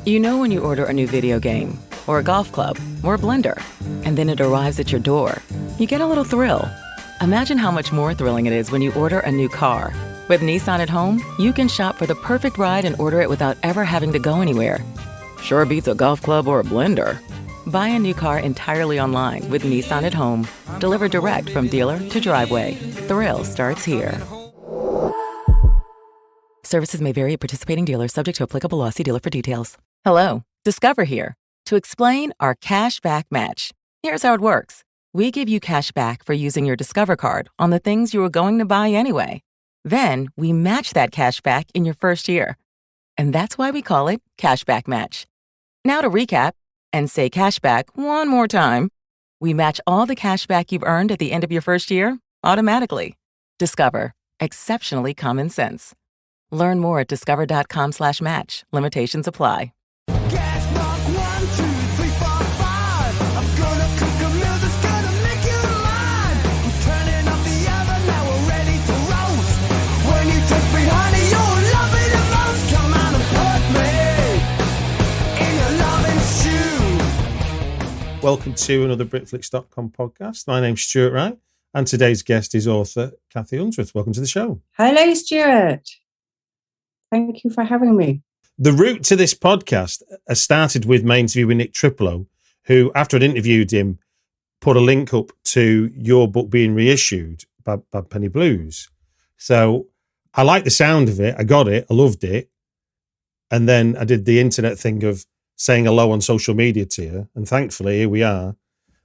You know when you order a new video game, or a golf club, or a blender, and then it arrives at your door, you get a little thrill. Imagine how much more thrilling it is when you order a new car. With Nissan at home, you can shop for the perfect ride and order it without ever having to go anywhere. Sure beats a golf club or a blender. Buy a new car entirely online with Nissan at home. Delivered direct from dealer to driveway. Thrill starts here. Services may vary at participating dealers, subject to applicable law. See dealer for details. Hello, Discover here to explain our cash back match. Here's how it works. We give you cash back for using your Discover card on the things you were going to buy anyway. Then we match that cash back in your first year. And that's why we call it Cashback Match. Now to recap and say cashback one more time. We match all the cash back you've earned at the end of your first year automatically. Discover. Exceptionally common sense. Learn more at discover.com/match. Limitations apply. Gas mark 1, 2, 3, 4, 5. I'm gonna cook a meal that's gonna make you mine. I'm turning up the oven, now we're ready to roast. When you touch me, honey, you'll love it the most. Come on and put me in your loving shoe. Welcome to another Britflicks.com podcast. My name's Stuart Wright, and today's guest is author Cathi Unsworth. Welcome to the show. Hello, Stuart. Thank you for having me. The route to this podcast started with my interview with Nick Tripolo, who, after I'd interviewed him, put a link up to your book being reissued, Bad Penny Blues. So I liked the sound of it. I got it. I loved it. And then I did the internet thing of saying hello on social media to you. And thankfully, here we are.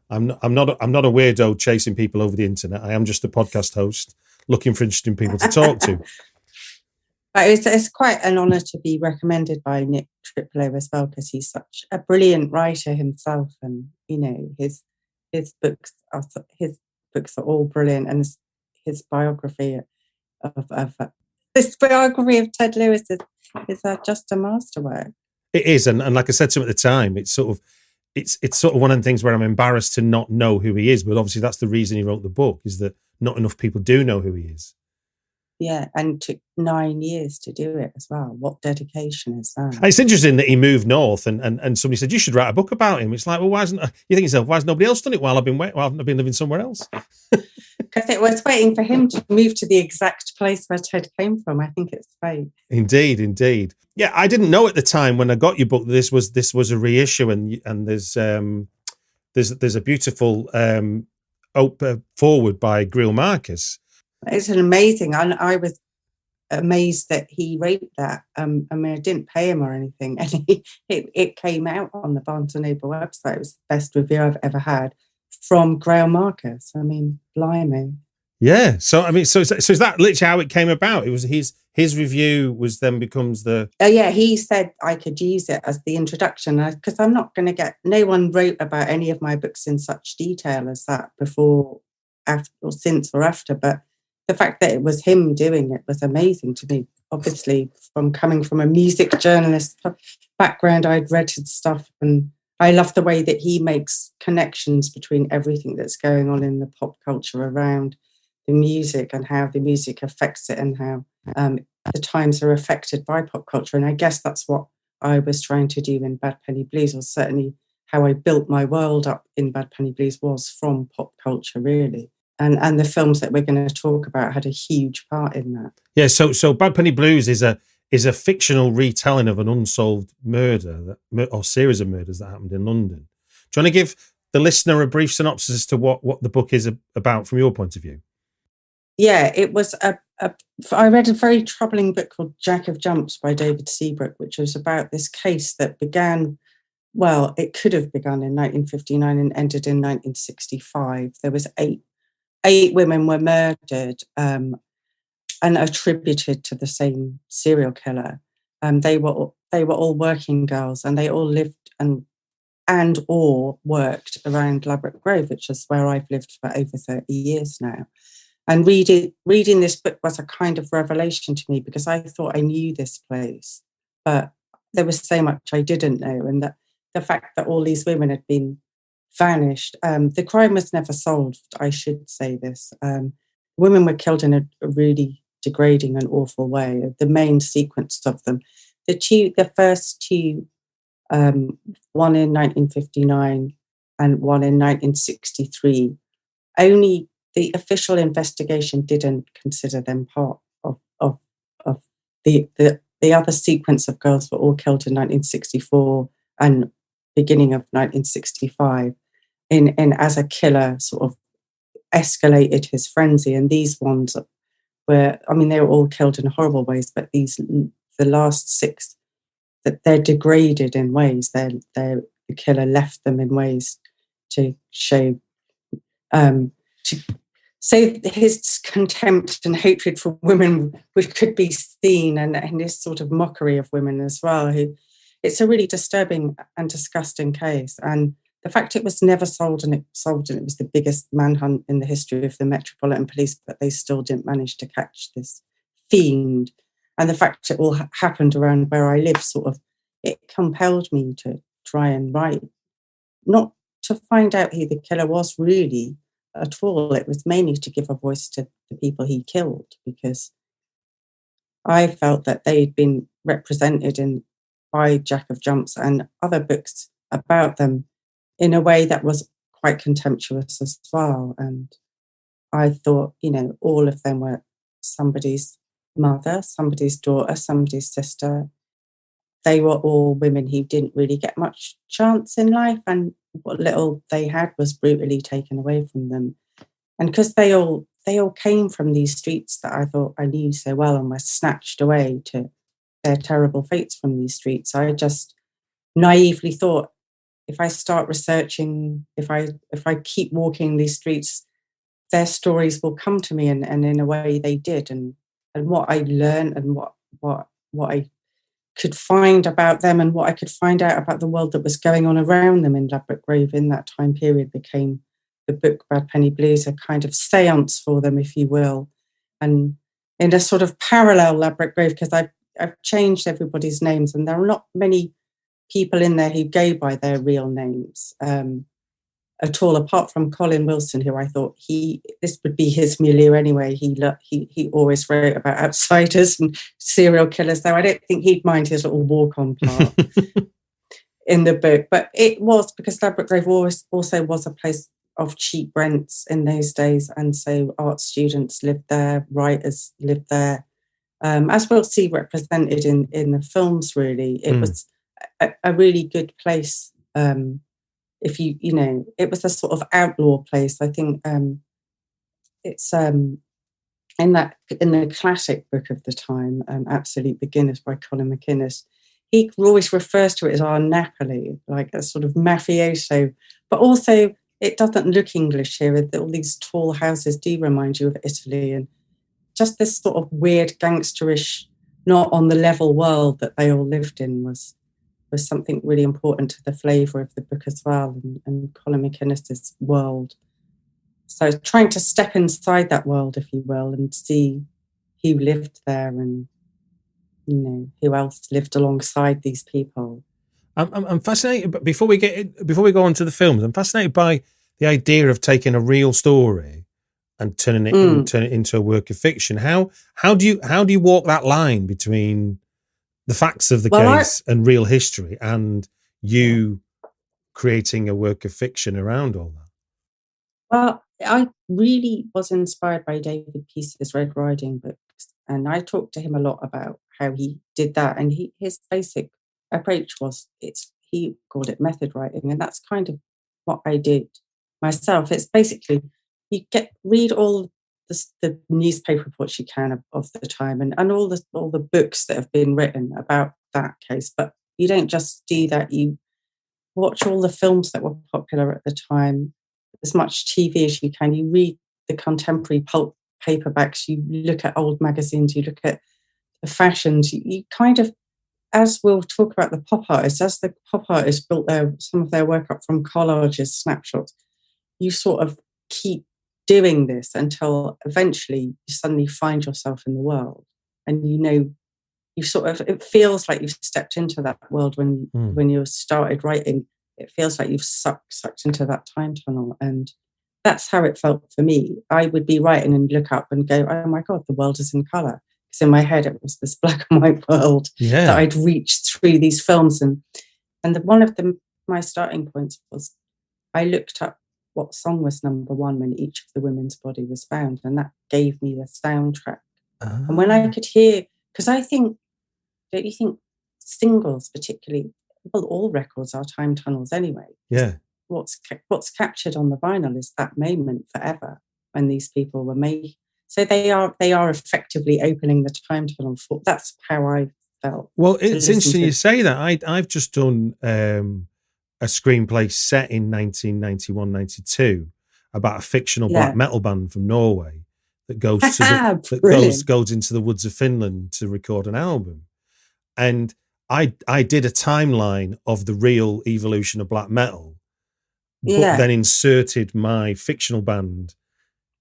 I'm not a weirdo chasing people over the internet. I am just a podcast host looking for interesting people to talk to. But it's quite an honour to be recommended by Nick Tripolo as well, because he's such a brilliant writer himself, and you know his books are all brilliant, and his biography of Ted Lewis is just a masterwork. It is, and like I said to him at the time, it's sort of one of the things where I'm embarrassed to not know who he is, but obviously that's the reason he wrote the book, is that not enough people do know who he is. Yeah, and took 9 years to do it as well. What dedication is that? It's interesting that he moved north, and somebody said you should write a book about him. It's like, well, why hasn't you think yourself? Why has nobody else done it while I've been living somewhere else? Because it was waiting for him to move to the exact place where Ted came from. I think it's fate. Indeed. Yeah, I didn't know at the time when I got your book that this was a reissue, and there's a beautiful forward by Greil Marcus. It's an amazing. I was amazed that he wrote that. I mean, I didn't pay him or anything, and it came out on the Barnes & Noble website. It was the best review I've ever had from Greil Marcus. I mean, blimey. Yeah. So I mean, so is that literally how it came about? It was his review was then becomes the. Oh yeah, he said I could use it as the introduction, because I'm not going to get. No one wrote about any of my books in such detail as that before, after, or since, or after, but. The fact that it was him doing it was amazing to me. Obviously, coming from a music journalist background, I'd read his stuff, and I love the way that he makes connections between everything that's going on in the pop culture around the music, and how the music affects it, and how the times are affected by pop culture. And I guess that's what I was trying to do in Bad Penny Blues, or certainly how I built my world up in Bad Penny Blues was from pop culture, really. And the films that we're going to talk about had a huge part in that. Yeah, so Bad Penny Blues is a fictional retelling of an unsolved murder or series of murders that happened in London. Do you want to give the listener a brief synopsis as to what the book is about from your point of view? Yeah, it was I read a very troubling book called Jack of Jumps by David Seabrook, which was about this case that began, well, it could have begun in 1959 and ended in 1965. There was eight women were murdered and attributed to the same serial killer. They were all working girls, and they all lived and or worked around Ladbroke Grove, which is where I've lived for over 30 years now. And reading this book was a kind of revelation to me, because I thought I knew this place, but there was so much I didn't know, and that the fact that all these women had been vanished. The crime was never solved, I should say this. Women were killed in a really degrading and awful way. The main sequence of them, the first two one in 1959 and one in 1963. Only the official investigation didn't consider them part of the other sequence of girls were all killed in 1964 and beginning of 1965 in as a killer sort of escalated his frenzy. And these ones were, I mean, they were all killed in horrible ways, but the last six, that they're degraded in ways. The killer left them in ways to show, to say his contempt and hatred for women, which could be seen, and this sort of mockery of women as well. It's a really disturbing and disgusting case. And the fact it was never solved, and it was the biggest manhunt in the history of the Metropolitan Police, but they still didn't manage to catch this fiend. And the fact it all happened around where I live, sort of, it compelled me to try and write, not to find out who the killer was really at all. It was mainly to give a voice to the people he killed, because I felt that they'd been represented by Jack of Jumps and other books about them in a way that was quite contemptuous as well. And I thought, all of them were somebody's mother, somebody's daughter, somebody's sister. They were all women who didn't really get much chance in life, and what little they had was brutally taken away from them. And because they all came from these streets that I thought I knew so well and were snatched away to their terrible fates from these streets, I just naively thought, if I start researching, if I keep walking these streets, their stories will come to me, and in a way they did. And what I learned and what I could find about them and what I could find out about the world that was going on around them in Ladbroke Grove in that time period became the book Bad Penny Blues, a kind of seance for them, if you will. And in a sort of parallel Ladbroke Grove, because I've changed everybody's names, and there are not many people in there who go by their real names at all, apart from Colin Wilson, who I thought this would be his milieu anyway. He always wrote about outsiders and serial killers, though I don't think he'd mind his little walk-on part in the book. But it was because Ladbroke Grove also was a place of cheap rents in those days, and so art students lived there, writers lived there, as we'll see represented in the films. Really, it was a really good place. If it was a sort of outlaw place. I think it's in the classic book of the time, Absolute Beginners by Colin McInnes. He always refers to it as our Napoli, like a sort of mafioso, but also it doesn't look English here. All these tall houses do remind you of Italy, and just this sort of weird gangsterish, not on the level world that they all lived in was something really important to the flavour of the book as well, and Colin McInnes' world. So trying to step inside that world, if you will, and see who lived there and who else lived alongside these people. I'm fascinated, but before we go on to the films, I'm fascinated by the idea of taking a real story and turning it into a work of fiction. How do you walk that line between the facts of the case and real history, and you creating a work of fiction around all that? Well, I really was inspired by David Peace's Red Riding books, and I talked to him a lot about how he did that. And his basic approach was, he called it method writing, and that's kind of what I did myself. It's basically you read all the newspaper reports you can of the time, and all the books that have been written about that case. But you don't just do that. You watch all the films that were popular at the time, as much TV as you can. You read the contemporary pulp paperbacks. You look at old magazines. You look at the fashions. You kind of, as we'll talk about the pop artists, as the pop artists built some of their work up from collages, snapshots, you sort of keep doing this until eventually you suddenly find yourself in the world, and it feels like you've stepped into that world when you started writing. It feels like you've sucked into that time tunnel, and that's how it felt for me. I would be writing and look up and go, oh my God, the world is in colour. Because in my head it was this black and white world that I'd reached through these films. And And one of my starting points was I looked up what song was number one when each of the women's body was found, and that gave me the soundtrack. And when I could hear, because don't you think singles particularly, well, all records are time tunnels anyway. Yeah. What's captured on the vinyl is that moment forever when these people were made. So they are effectively opening the time tunnel for. That's how I felt. Well, it's interesting you say that. I've just done a screenplay set in 1991-92 about a fictional black metal band from Norway that goes to goes into the woods of Finland to record an album. And I did a timeline of the real evolution of black metal, but then inserted my fictional band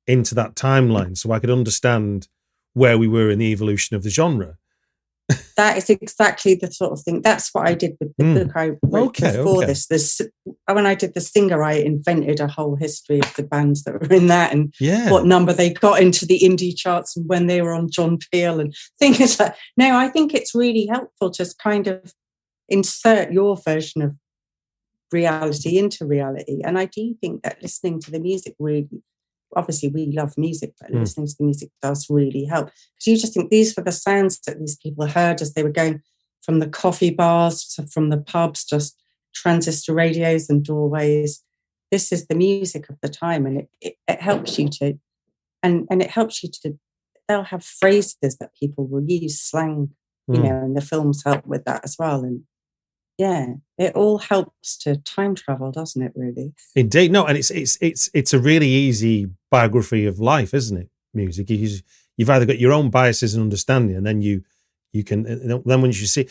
into that timeline so I could understand where we were in the evolution of the genre. That is exactly the sort of thing. That's what I did with the book I wrote before this. When I did The Singer, I invented a whole history of the bands that were in that and what number they got into the indie charts and when they were on John Peel and things like. No, I think it's really helpful to kind of insert your version of reality into reality. And I do think that listening to the music really, obviously we love music, but listening to the music does really help. Because you just think these were the sounds that these people heard as they were going from the coffee bars to from the pubs, just transistor radios and doorways. This is the music of the time, and it helps you to, and it helps you to, they'll have phrases that people will use, slang, you know, and the films help with that as well. And yeah, it all helps to time travel, doesn't it, really? Indeed. No, and it's a really easy biography of life, isn't it? Music. You've either got your own biases and understanding, and then you can, then when you see,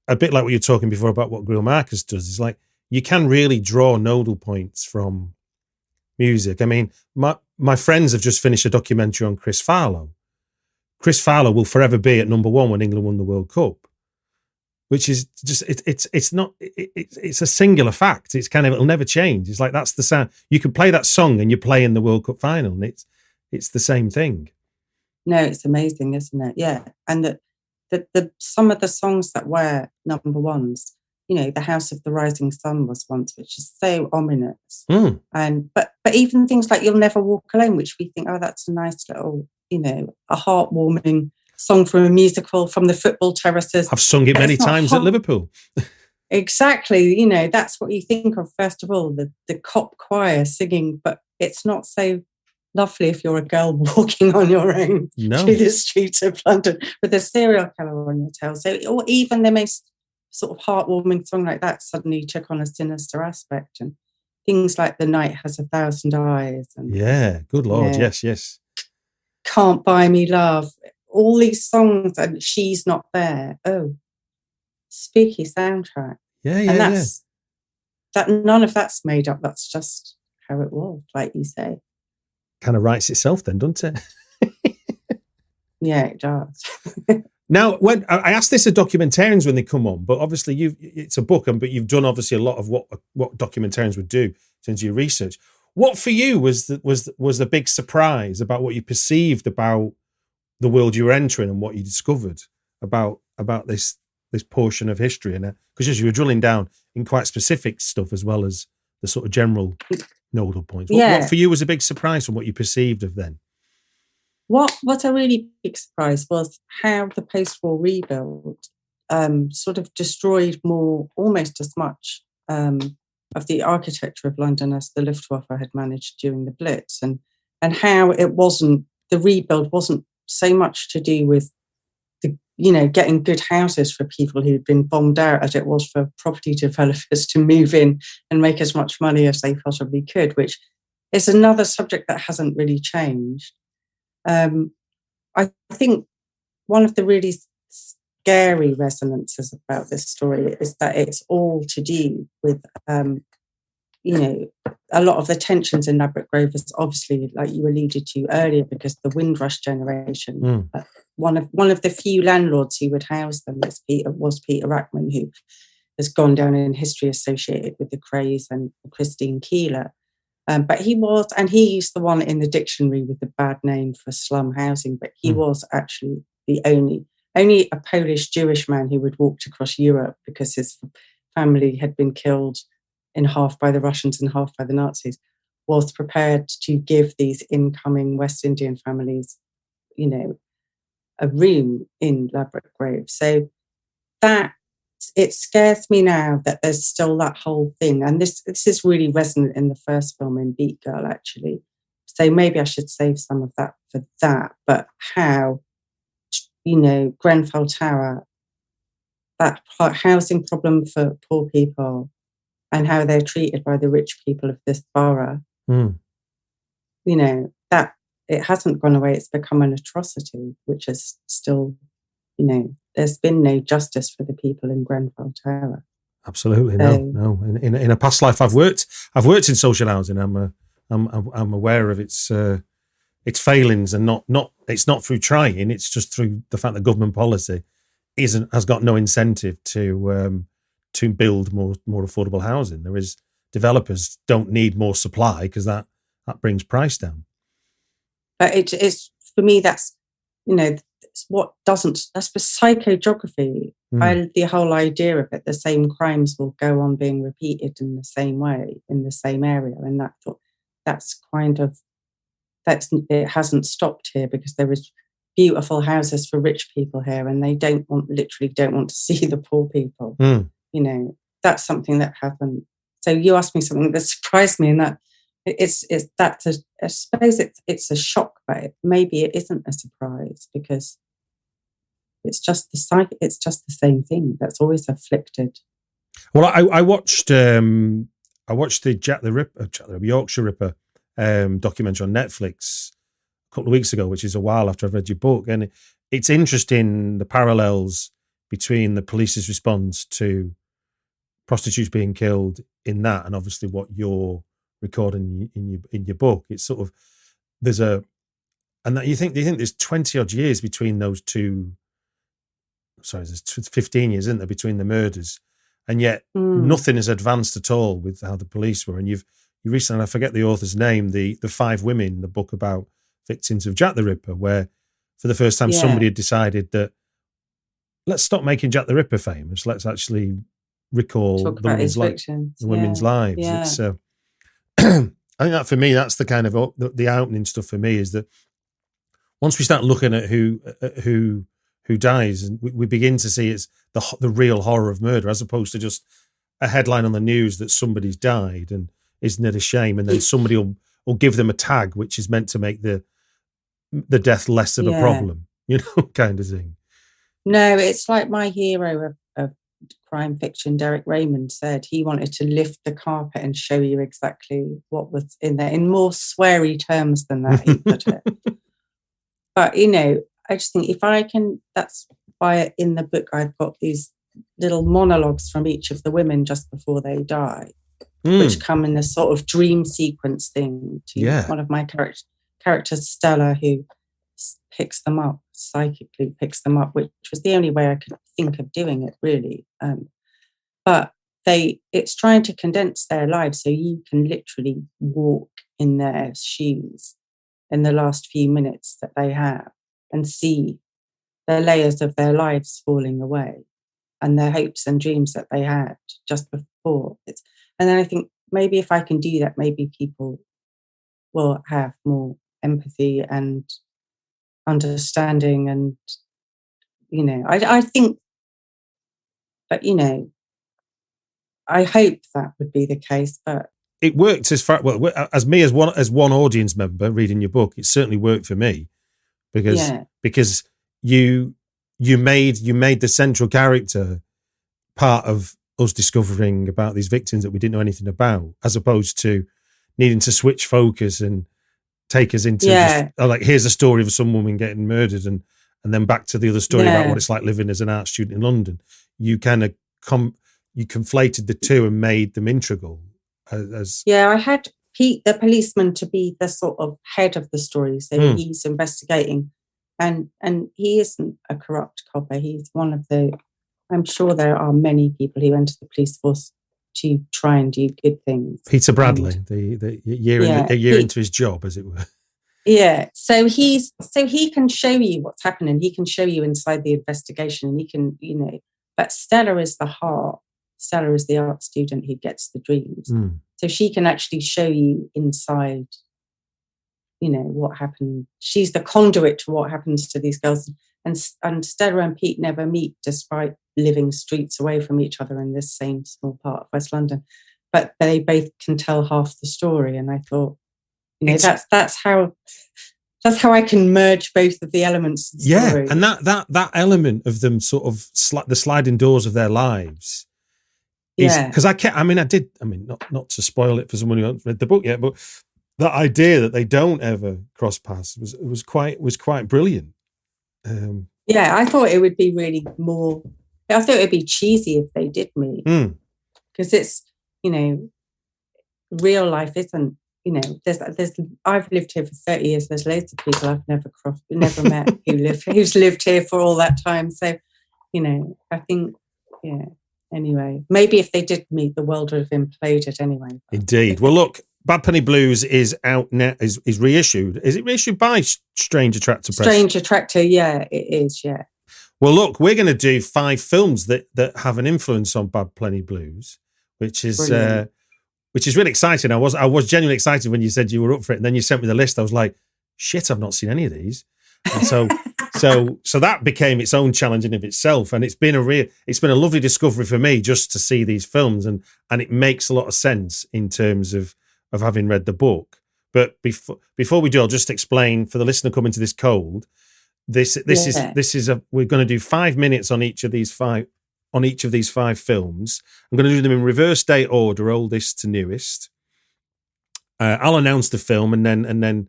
a bit like what you're talking before about what Greil Marcus does, is like, you can really draw nodal points from music. I mean, my friends have just finished a documentary on Chris Farlowe. Chris Farlowe will forever be at number one when England won the World Cup. Which is just it's a singular fact. It's kind of, it'll never change. It's like, that's the sound. You could play that song and you're playing the World Cup final, and it's the same thing. No, it's amazing, isn't it? Yeah, and the some of the songs that were number ones, you know, The House of the Rising Sun was once, which is so ominous. And but even things like You'll Never Walk Alone, which we think, oh, that's a nice little, you know, a heartwarming song from a musical, from the football terraces. I've sung it many times at Liverpool. Exactly. You know, that's what you think of, first of all, the cop choir singing, but it's not so lovely if you're a girl walking on your own through the streets of London with a serial killer on your tail. So, or even the most sort of heartwarming song like that suddenly took on a sinister aspect, and things like The Night Has 1,000 Eyes. And, yeah, good Lord, you know, yes. Can't Buy Me Love. All these songs, and She's Not There. Oh, spooky soundtrack. And that's that. None of that's made up. That's just how it was, like you say. Kind of writes itself, then, doesn't it? Yeah, it does. Now, when I asked this of documentarians when they come on, but obviously it's a book, but you've done obviously a lot of what documentarians would do in terms of your research. What for you was the big surprise about what you perceived about the world you were entering and what you discovered about this portion of history? And because as you were drilling down in quite specific stuff as well as the sort of general nodal points, what for you was a big surprise from what you perceived of then? What a really big surprise was how the post-war rebuild sort of destroyed almost as much of the architecture of London as the Luftwaffe had managed during the Blitz, and how the rebuild wasn't so much to do with getting good houses for people who'd been bombed out as it was for property developers to move in and make as much money as they possibly could, which is another subject that hasn't really changed. I think one of the really scary resonances about this story is that it's all to do with, a lot of the tensions in Ladbroke Grove is obviously, like you alluded to earlier, because the Windrush generation, one of the few landlords who would house them was Peter Rackman, who has gone down in history associated with the Crays and Christine Keeler. But he's the one in the dictionary with the bad name for slum housing, but he was actually the only a Polish Jewish man who had walked across Europe because his family had been killed in half by the Russians and half by the Nazis, was prepared to give these incoming West Indian families, a room in Ladbroke Grove. So that, it scares me now that there's still that whole thing. And this is really resonant in the first film, in Beat Girl, actually. So maybe I should save some of that for that. But how, Grenfell Tower, that housing problem for poor people and how they're treated by the rich people of this borough, that it hasn't gone away. It's become an atrocity, which is still, there's been no justice for the people in Grenfell Tower. Absolutely, no. In a past life, I've worked in social housing. I'm aware of its failings, and not it's not through trying. It's just through the fact that government policy has got no incentive to build more affordable housing. There is, developers don't need more supply because that brings price down. But it's, for me, that's it's what doesn't. That's the psychogeography. The whole idea of it, the same crimes will go on being repeated in the same way in the same area, and it hasn't stopped here because there is beautiful houses for rich people here, and they literally don't want to see the poor people. That's something that happened. So you asked me something that surprised me, and that I suppose it's a shock, but maybe it isn't a surprise because it's just the same thing that's always afflicted. Well, I watched the Yorkshire Ripper documentary on Netflix a couple of weeks ago, which is a while after I've read your book, and it's interesting, the parallels between the police's response to prostitutes being killed in that, and obviously what you're recording in your book. It's sort of and that you think there's 20 odd years between those two. Sorry, there's 15 years, isn't there, between the murders, and yet nothing has advanced at all with how the police were. And you recently, I forget the author's name, the 5 women, the book about victims of Jack the Ripper, where for the first time somebody had decided that let's stop making Jack the Ripper famous. Let's actually recall the women's lives. Yeah. It's, I think that for me, that's the kind of the opening stuff for me, is that once we start looking at who dies, and we begin to see it's the real horror of murder, as opposed to just a headline on the news that somebody's died, and isn't it a shame? And then somebody will give them a tag which is meant to make the death less of a problem, kind of thing. No, it's like my hero of crime fiction, Derek Raymond, said he wanted to lift the carpet and show you exactly what was in there, in more sweary terms than that, he put it. But, I just think if I can, that's why in the book I've got these little monologues from each of the women just before they die, which come in this sort of dream sequence thing to one of my characters, Stella, who picks them up, psychically picks them up, which was the only way I could think of doing it, really. But it's trying to condense their lives so you can literally walk in their shoes in the last few minutes that they have and see the layers of their lives falling away and their hopes and dreams that they had just before. And then I think maybe if I can do that, maybe people will have more empathy and understanding, and I think, but I hope that would be the case. But it worked as one audience member reading your book. It certainly worked for me because you made the central character part of us discovering about these victims that we didn't know anything about, as opposed to needing to switch focus and take us into here's a story of some woman getting murdered and then back to the other story about what it's like living as an art student in London. You kind of you conflated the two and made them integral. I had Pete, the policeman, to be the sort of head of the story. So he's investigating, and he isn't a corrupt copper. He's one of the. I'm sure there are many people who enter the police force to try and do good things. Peter Bradley, the year into his job, as it were. Yeah, so he can show you what's happening. He can show you inside the investigation, and he can, but Stella is the heart Stella is the art student who gets the dreams. Mm. So she can actually show you inside, you know, what happened. She's the conduit to what happens to these girls. And Stella and Pete never meet despite living streets away from each other in this same small part of West London. But they both can tell half the story. And I thought, you know, that's how I can merge both of the elements of the story. And that element of them sort of the sliding doors of their lives. Because not to spoil it for someone who hasn't read the book yet, but that idea that they don't ever cross paths was quite brilliant. I thought it would be really more. I thought it would be cheesy if they did meet, because it's, you know, real life isn't. You know, there's. I've lived here for 30 years. There's loads of people I've never met who's lived here for all that time. So, you know, I think, Anyway, maybe if they did meet, the world would have imploded anyway. Indeed. Well, look, Bad Penny Blues is out now. Is reissued. Is it reissued by Strange Attractor Press? Strange Attractor, yeah, it is. Yeah. Well, look, we're going to do 5 films that have an influence on Bad Penny Blues, which is really exciting. I was genuinely excited when you said you were up for it, and then you sent me the list. I was like, shit, I've not seen any of these. And so that became its own challenge in of itself, and it's been a lovely discovery for me just to see these films, and it makes a lot of sense in terms of having read the book. But before we do, I'll just explain for the listener coming to this cold. This is we're going to do 5 minutes on each of these 5 films. I'm going to do them in reverse date order, oldest to newest. I'll announce the film, and then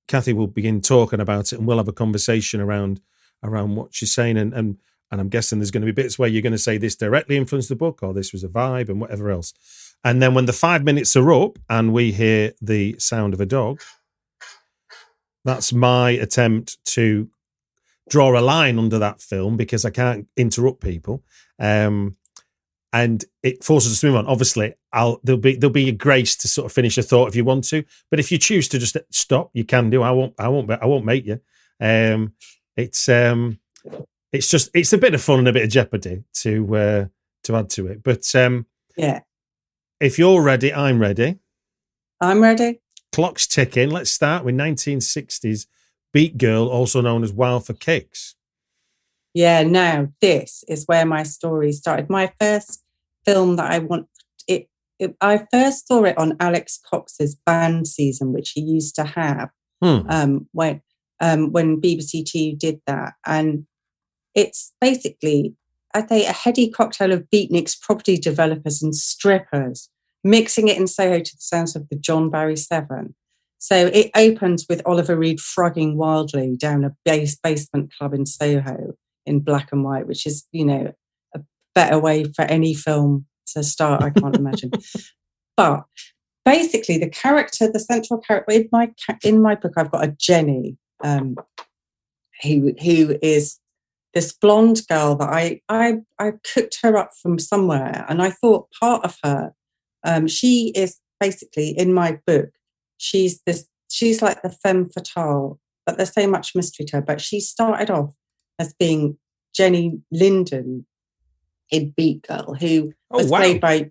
Cathi will begin talking about it, and we'll have a conversation around what she's saying. And I'm guessing there's going to be bits where you're going to say this directly influenced the book, or this was a vibe, and whatever else. And then when the 5 minutes are up and we hear the sound of a dog, that's my attempt to draw a line under that film, because I can't interrupt people. And it forces us to move on. Obviously, there'll be a grace to sort of finish a thought if you want to, but if you choose to just stop, you can do. I won't make you. It's a bit of fun and a bit of jeopardy to add to it. But if you're ready, I'm ready. I'm ready. Clock's ticking. Let's start with 1960s Beat Girl, also known as Wild for Kicks. Yeah, now this is where my story started. My first film that I first saw it on Alex Cox's band season, which he used to have when BBC Two did that. And it's basically, I say, a heady cocktail of beatniks, property developers and strippers, mixing it in Soho to the sounds of the John Barry 7. So it opens with Oliver Reed frogging wildly down a basement club in Soho in black and white, which is, you know, a better way for any film to start, I can't imagine. But basically the central character in my book, I've got a Jenny, who is this blonde girl that I cooked her up from somewhere, and I thought part of her, she is basically in my book, she's like the femme fatale, but there's so much mystery to her. But she started off as being Jenny Linden in Beat Girl, who was played by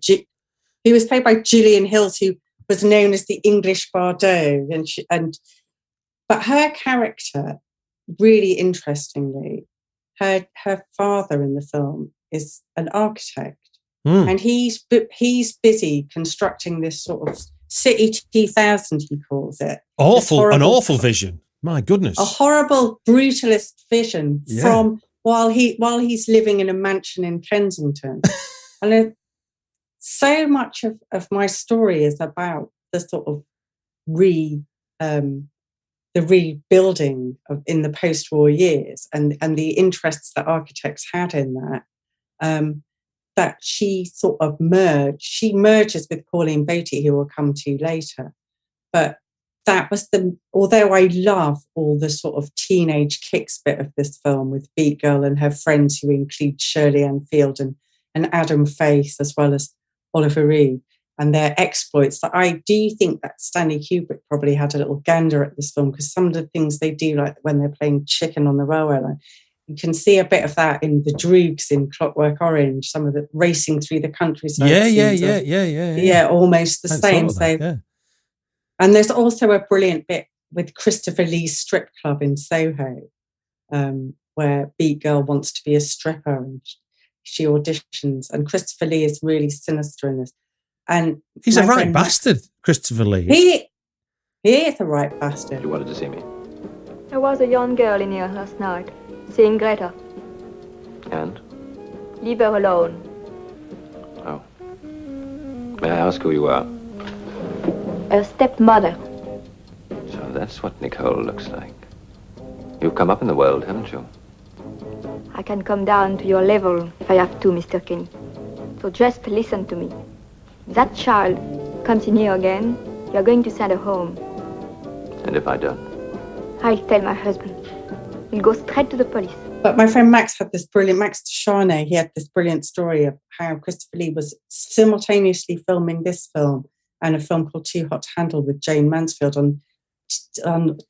Gillian Hills, who was known as the English Bardot, but her character, really interestingly, her father in the film is an architect, and he's busy constructing this sort of City 2000, he calls it. An awful vision. My goodness. A horrible, brutalist vision from while he's living in a mansion in Kensington. And so much of my story is about the sort of the rebuilding in the post-war years and the interests that architects had in that. That she sort of merges with Pauline Beatty, who we'll come to later. But that was although I love all the sort of teenage kicks bit of this film with Beat Girl and her friends, who include Shirley Ann Field and Adam Faith, as well as Oliver Reed, and their exploits, that I do think that Stanley Kubrick probably had a little gander at this film, because some of the things they do, like when they're playing chicken on the railway line, you can see a bit of that in the Droogs in Clockwork Orange, some of the racing through the countryside. Yeah, almost the same. So, and there's also a brilliant bit with Christopher Lee's strip club in Soho, where Beat Girl wants to be a stripper and she auditions, and Christopher Lee is really sinister in this. And he's a right bastard, Christopher Lee. He is a right bastard. You wanted to see me? There was a young girl in here last night, seeing Greta. And? Leave her alone. Oh. May I ask who you are? Her stepmother. So that's what Nicole looks like. You've come up in the world, haven't you? I can come down to your level if I have to, Mr. Kenny. So just listen to me. If that child comes in here again, you're going to send her home. And if I don't? I'll tell my husband. We'll go straight to the police. But my friend Max had this brilliant, Max Descharnay, he had this brilliant story of how Christopher Lee was simultaneously filming this film and a film called Too Hot to Handle with Jane Mansfield on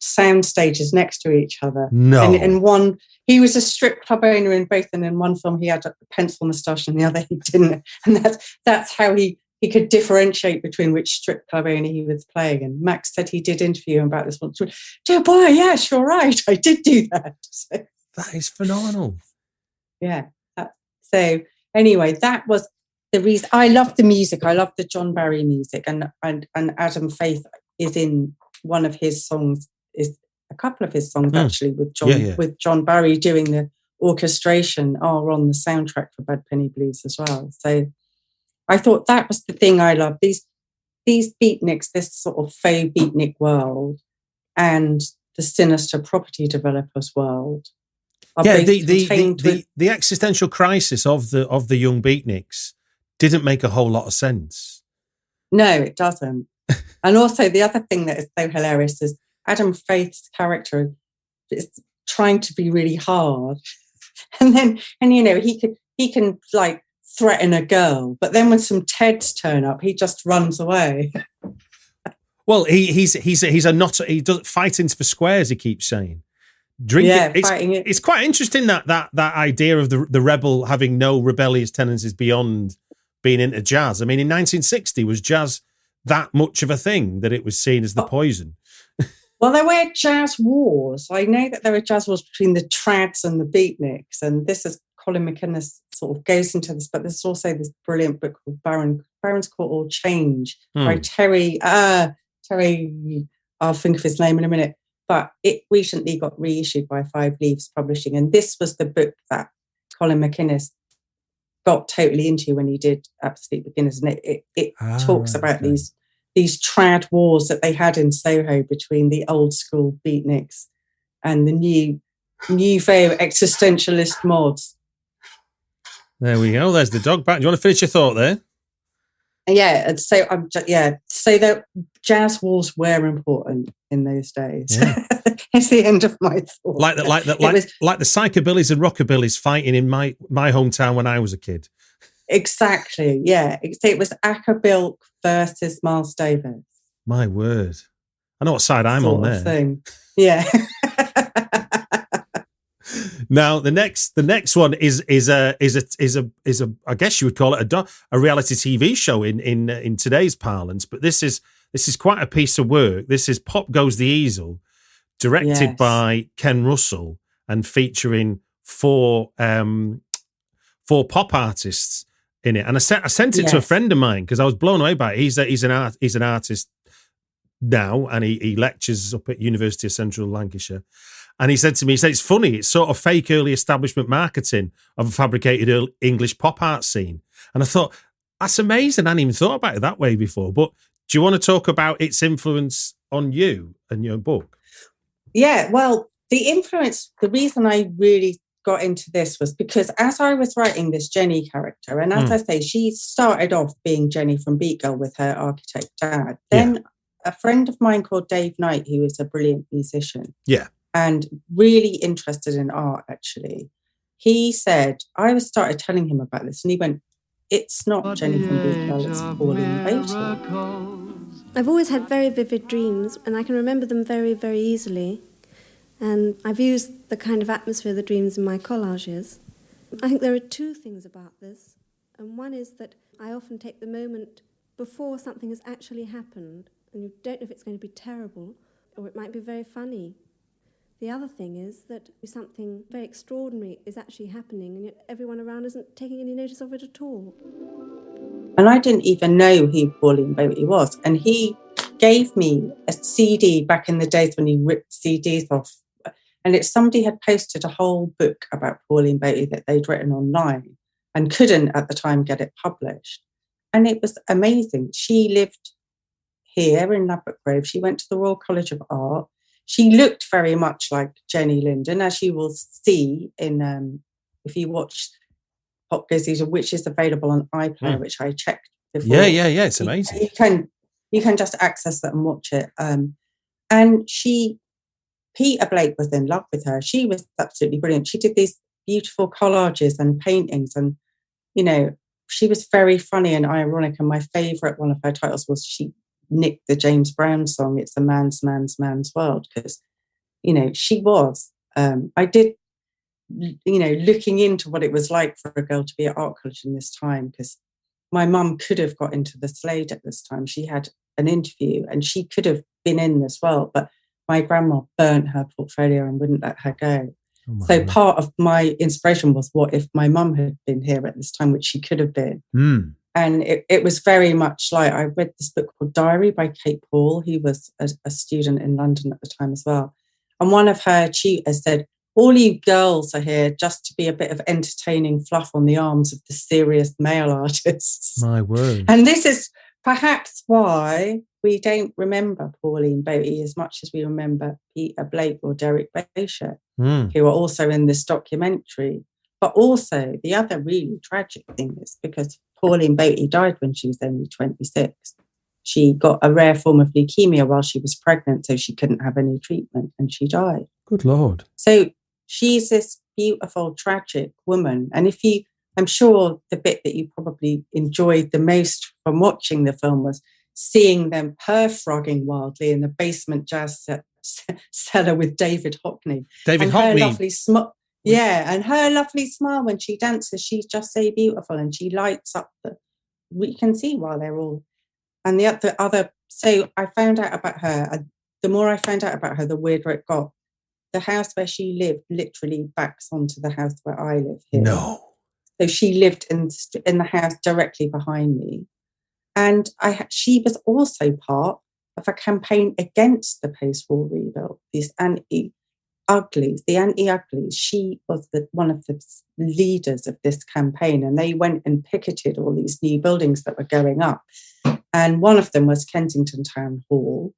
sound stages next to each other. No. And in one, he was a strip club owner in both, and in one film he had a pencil moustache and the other he didn't. And that's how he could differentiate between which strip club owner he was playing. And Max said he did interview him about this once. Dear boy, yes, you're right. I did do that. So, that is phenomenal. Yeah. So anyway, that was the reason. I love the music. I love the John Barry music. And Adam Faith is in one of his songs, is a couple of his songs actually, with John Barry doing the orchestration are on the soundtrack for Bad Penny Blues as well. So I thought that was the thing I love. These beatniks, this sort of faux beatnik world, and the sinister property developers world. The existential crisis of the young beatniks didn't make a whole lot of sense. No, it doesn't. And also the other thing that is so hilarious is Adam Faith's character is trying to be really hard, and he can like threaten a girl, but then when some Teds turn up, he just runs away. Well, he does fightings for squares. He keeps saying, fighting it. It's quite interesting that idea of the rebel having no rebellious tendencies beyond being into jazz. I mean, in 1960, was jazz that much of a thing that it was seen as the poison? Well, there were jazz wars. I know that there were jazz wars between the trads and the beatniks, and this is Colin McInnes sort of goes into this, but there's also this brilliant book called Baron's Court All Change by Terry, I'll think of his name in a minute, but it recently got reissued by Five Leaves Publishing, and this was the book that Colin McInnes got totally into when he did Absolute Beginners, and it talks about these trad wars that they had in Soho between the old school beatniks and the nouveau existentialist mods. There we go. There's the dog back. Do you want to finish your thought there? Yeah. And so so the jazz wars were important in those days. Yeah. It's the end of my thought. Like the psychobillies and rockabillies fighting in my hometown when I was a kid. Exactly. Yeah. It was Acker Bilk versus Miles Davis. My word. I know what side I'm on there. Thing. Yeah. Now the next one is a I guess you would call it a reality TV show in today's parlance, but this is quite a piece of work. This is Pop Goes the Easel, directed by Ken Russell and featuring four pop artists in it. And I sent it to a friend of mine because I was blown away by it. He's an artist now, and he lectures up at University of Central Lancashire. And he said to me, it's funny, it's sort of fake early establishment marketing of a fabricated English pop art scene. And I thought, that's amazing. I hadn't even thought about it that way before. But do you want to talk about its influence on you and your book? Yeah, well, the reason I really got into this was because as I was writing this Jenny character, and as I say, she started off being Jenny from Beat Girl with her architect dad. Then a friend of mine called Dave Knight, who is a brilliant musician. Yeah. And really interested in art, actually. He said, I started telling him about this, and he went, it's not Jenny from Beat Girl, it's Pauline Bailey. I've always had very vivid dreams, and I can remember them very, very easily. And I've used the kind of atmosphere of the dreams in my collages. I think there are two things about this. And one is that I often take the moment before something has actually happened, and you don't know if it's going to be terrible or it might be very funny. The other thing is that something very extraordinary is actually happening, and yet everyone around isn't taking any notice of it at all. And I didn't even know who Pauline Boaty was. And he gave me a CD back in the days when he ripped CDs off. And it's somebody had posted a whole book about Pauline Boaty that they'd written online and couldn't at the time get it published. And it was amazing. She lived here in Ladbroke Grove. She went to the Royal College of Art. She looked very much like Jenny Linden, as you will see in if you watch Pop Goes the Easel, which is available on iPlayer, which I checked before. Yeah, it's amazing. You can just access that and watch it. And Peter Blake was in love with her. She was absolutely brilliant. She did these beautiful collages and paintings, and she was very funny and ironic. And my favourite one of her titles was she nicked the James Brown song, "It's a man's world," because she was. I did, looking into what it was like for a girl to be at art college in this time, because my mum could have got into the Slade at this time. She had an interview and she could have been in as well, but my grandma burnt her portfolio and wouldn't let her go. So part of my inspiration was, what if my mum had been here at this time, which she could have been. And it was very much like, I read this book called Diary by Kate Paul, who was a student in London at the time as well. And one of her tutors said, all you girls are here just to be a bit of entertaining fluff on the arms of the serious male artists. My word. And this is perhaps why we don't remember Pauline Boaty as much as we remember Peter Blake or Derek Bacher, who are also in this documentary. But also, the other really tragic thing is, because Pauline Boaty died when she was only 26, she got a rare form of leukemia while she was pregnant, so she couldn't have any treatment, and she died. Good Lord. So she's this beautiful, tragic woman. And I'm sure the bit that you probably enjoyed the most from watching the film was seeing them frogging wildly in the basement jazz cellar with David Hockney. David and Hockney. Her lovely and her lovely smile when she dances, she's just so beautiful, and she lights up we can see while they're all. And the other, so I found out about her. The more I found out about her, the weirder it got. The house where she lived literally backs onto the house where I live here. No. So she lived in the house directly behind me. And she was also part of a campaign against the post-war rebuild, these anti-uglies. She was one of the leaders of this campaign, and they went and picketed all these new buildings that were going up. And one of them was Kensington Town Hall,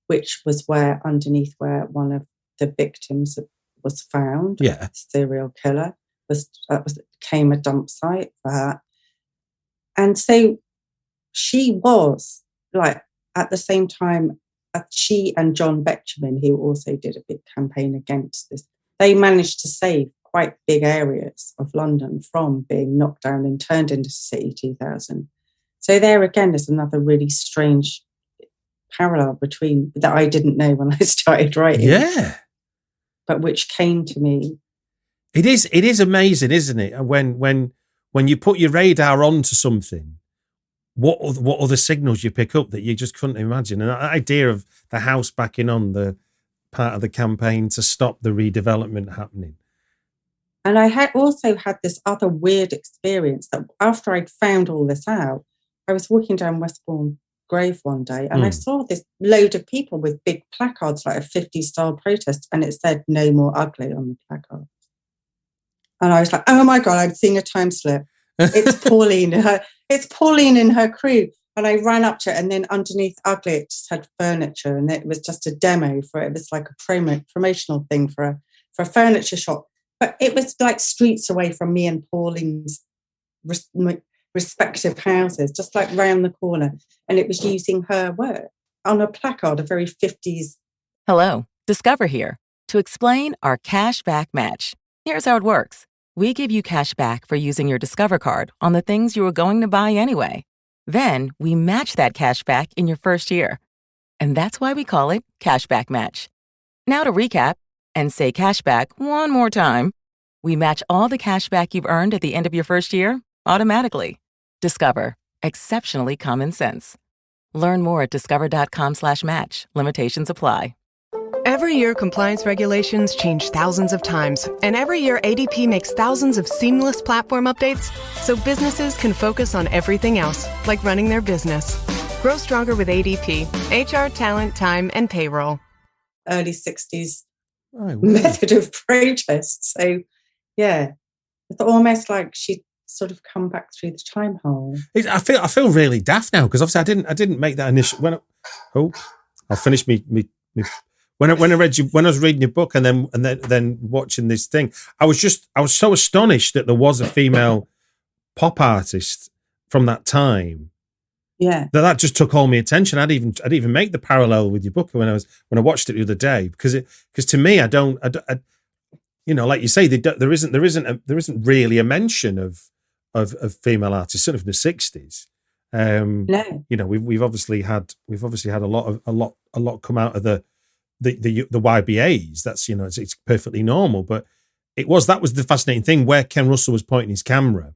which was underneath where one of the victims was found. Yeah. Serial killer became a dump site for her. And so she was, like, at the same time, she and John Betjeman, who also did a big campaign against this, they managed to save quite big areas of London from being knocked down and turned into City 2000. So there again is another really strange parallel between that I didn't know when I started writing. Yeah. But which came to me. It is amazing, isn't it? When you put your radar onto something, what other signals you pick up that you just couldn't imagine. And that idea of the house backing on the part of the campaign to stop the redevelopment happening. And I had also had this other weird experience that after I'd found all this out, I was walking down Westbourne Grove one day and I saw this load of people with big placards, like a 50s style protest, and it said "No More Ugly" on the placard. And I was like, oh my God, I'm seeing a time slip. It's Pauline. It's Pauline and her crew. And I ran up to it, and then underneath "ugly," it just had furniture, and it was just a demo for it. It was like a promotional thing for a furniture shop. But it was like streets away from me and Pauline's respective houses, just like round the corner. And it was using her work on a placard, a very 50s. Hello, Discover here to explain our cash back match. Here's how it works. We give you cash back for using your Discover card on the things you were going to buy anyway. Then we match that cash back in your first year. And that's why we call it Cashback Match. Now to recap, and say cashback one more time, we match all the cash back you've earned at the end of your first year automatically. Discover. Exceptionally common sense. Learn more at discover.com/match. Limitations apply. Every year, compliance regulations change thousands of times, and every year ADP makes thousands of seamless platform updates so businesses can focus on everything else, like running their business. Grow stronger with ADP, HR, talent, time, and payroll. Early 60s Oh, wow. method of protest. So, yeah, it's almost like she'd sort of come back through the time hole. I feel really daft now because obviously I didn't make that initial. I'll finish me. When I was reading your book and then watching this thing, I was so astonished that there was a female pop artist from that time. Yeah, That just took all my attention. I'd even make the parallel with your book when I watched it the other day because to me I like you say there isn't really a mention of female artists certainly from the 60s. no, we've obviously had a lot come out of the YBAs. That's it's perfectly normal, but that was the fascinating thing where Ken Russell was pointing his camera.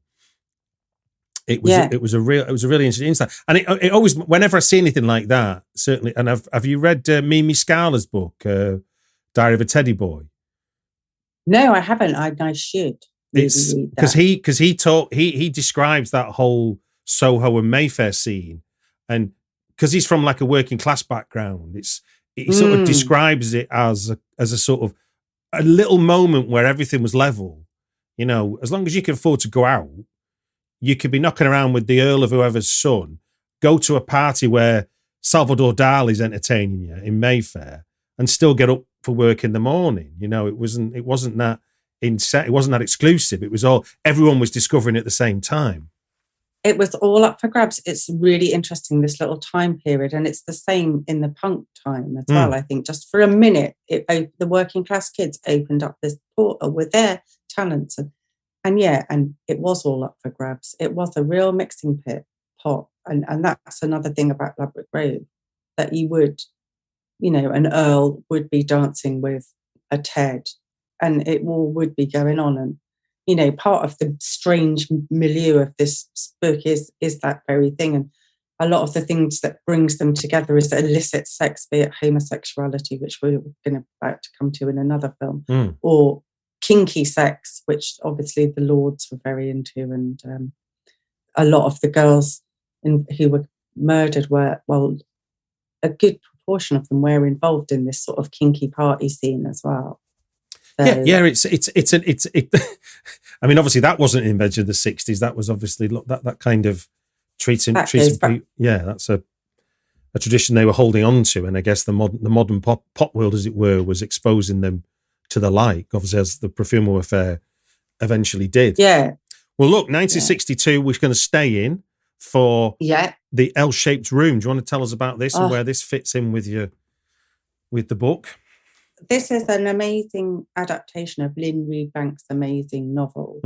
It was a really interesting insight, and it always, whenever I see anything like that, certainly. And have you read Mimi Scala's book, Diary of a Teddy Boy? no, I haven't. I should. It's because he describes that whole Soho and Mayfair scene, and because he's from like a working class background, he sort of describes it as a sort of a little moment where everything was level. As long as you can afford to go out, you could be knocking around with the Earl of whoever's son, go to a party where Salvador Dali's entertaining you in Mayfair, and still get up for work in the morning. It wasn't that it wasn't that exclusive. It was everyone was discovering it at the same time. It was all up for grabs. It's really interesting, this little time period, and it's the same in the punk time as well. I think just for a minute, the working class kids opened up this portal with their talents, and it was all up for grabs. It was a real mixing pot, and that's another thing about Ladbroke Grove, that you would, an Earl would be dancing with a Ted, and it all would be going on. And part of the strange milieu of this book is that very thing. And a lot of the things that brings them together is illicit sex, be it homosexuality, which we're about to come to in another film, or kinky sex, which obviously the Lords were very into. And a lot of the girls who were murdered a good proportion of them were involved in this sort of kinky party scene as well. So, it's I mean, obviously that wasn't invented in the 60s. That was obviously that kind of treating people. Yeah, that's a tradition they were holding on to, and I guess the modern pop world, as it were, was exposing them to the light. Obviously, as the Profumo affair eventually did. Yeah. Well, look, 1962. We're going to stay in for the L-shaped room. Do you want to tell us about this and where this fits in with the book? This is an amazing adaptation of Lynn Reed Banks' amazing novel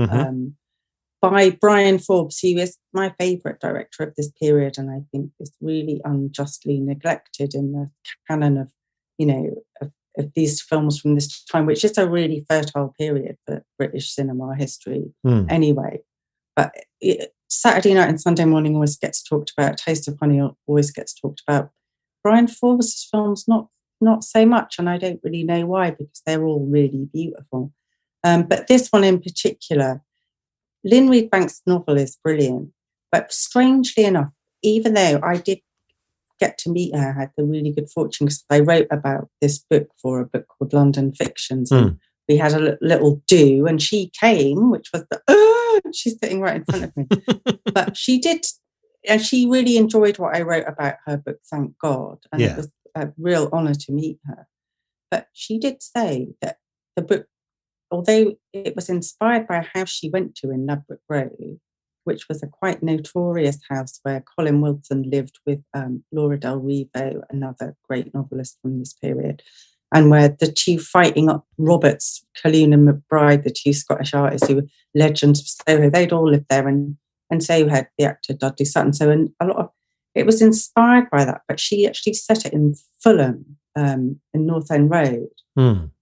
by Brian Forbes, who is my favourite director of this period, and I think is really unjustly neglected in the canon of, of these films from this time, which is a really fertile period for British cinema history anyway. But Saturday Night and Sunday Morning always gets talked about. Taste of Honey always gets talked about. Brian Forbes' films, not so much, and I don't really know why, because they're all really beautiful. But this one in particular, Lynn Reed Banks' novel is brilliant, but strangely enough, even though I did get to meet her, I had the really good fortune, because I wrote about this book for a book called London Fictions, and we had a little do, and she came, which was she's sitting right in front of me. But she did, and she really enjoyed what I wrote about her book, thank God, and it was a real honour to meet her. But she did say that the book, although it was inspired by a house she went to in Ladbroke Grove, which was a quite notorious house where Colin Wilson lived with Laura Del Rivo, another great novelist from this period, and where the two fighting up Roberts, Colleen and McBride, the two Scottish artists who were legends of Soho, they'd all lived there, and so had the actor Dudley Sutton. So a lot of it was inspired by that, but she actually set it in Fulham, in North End Road.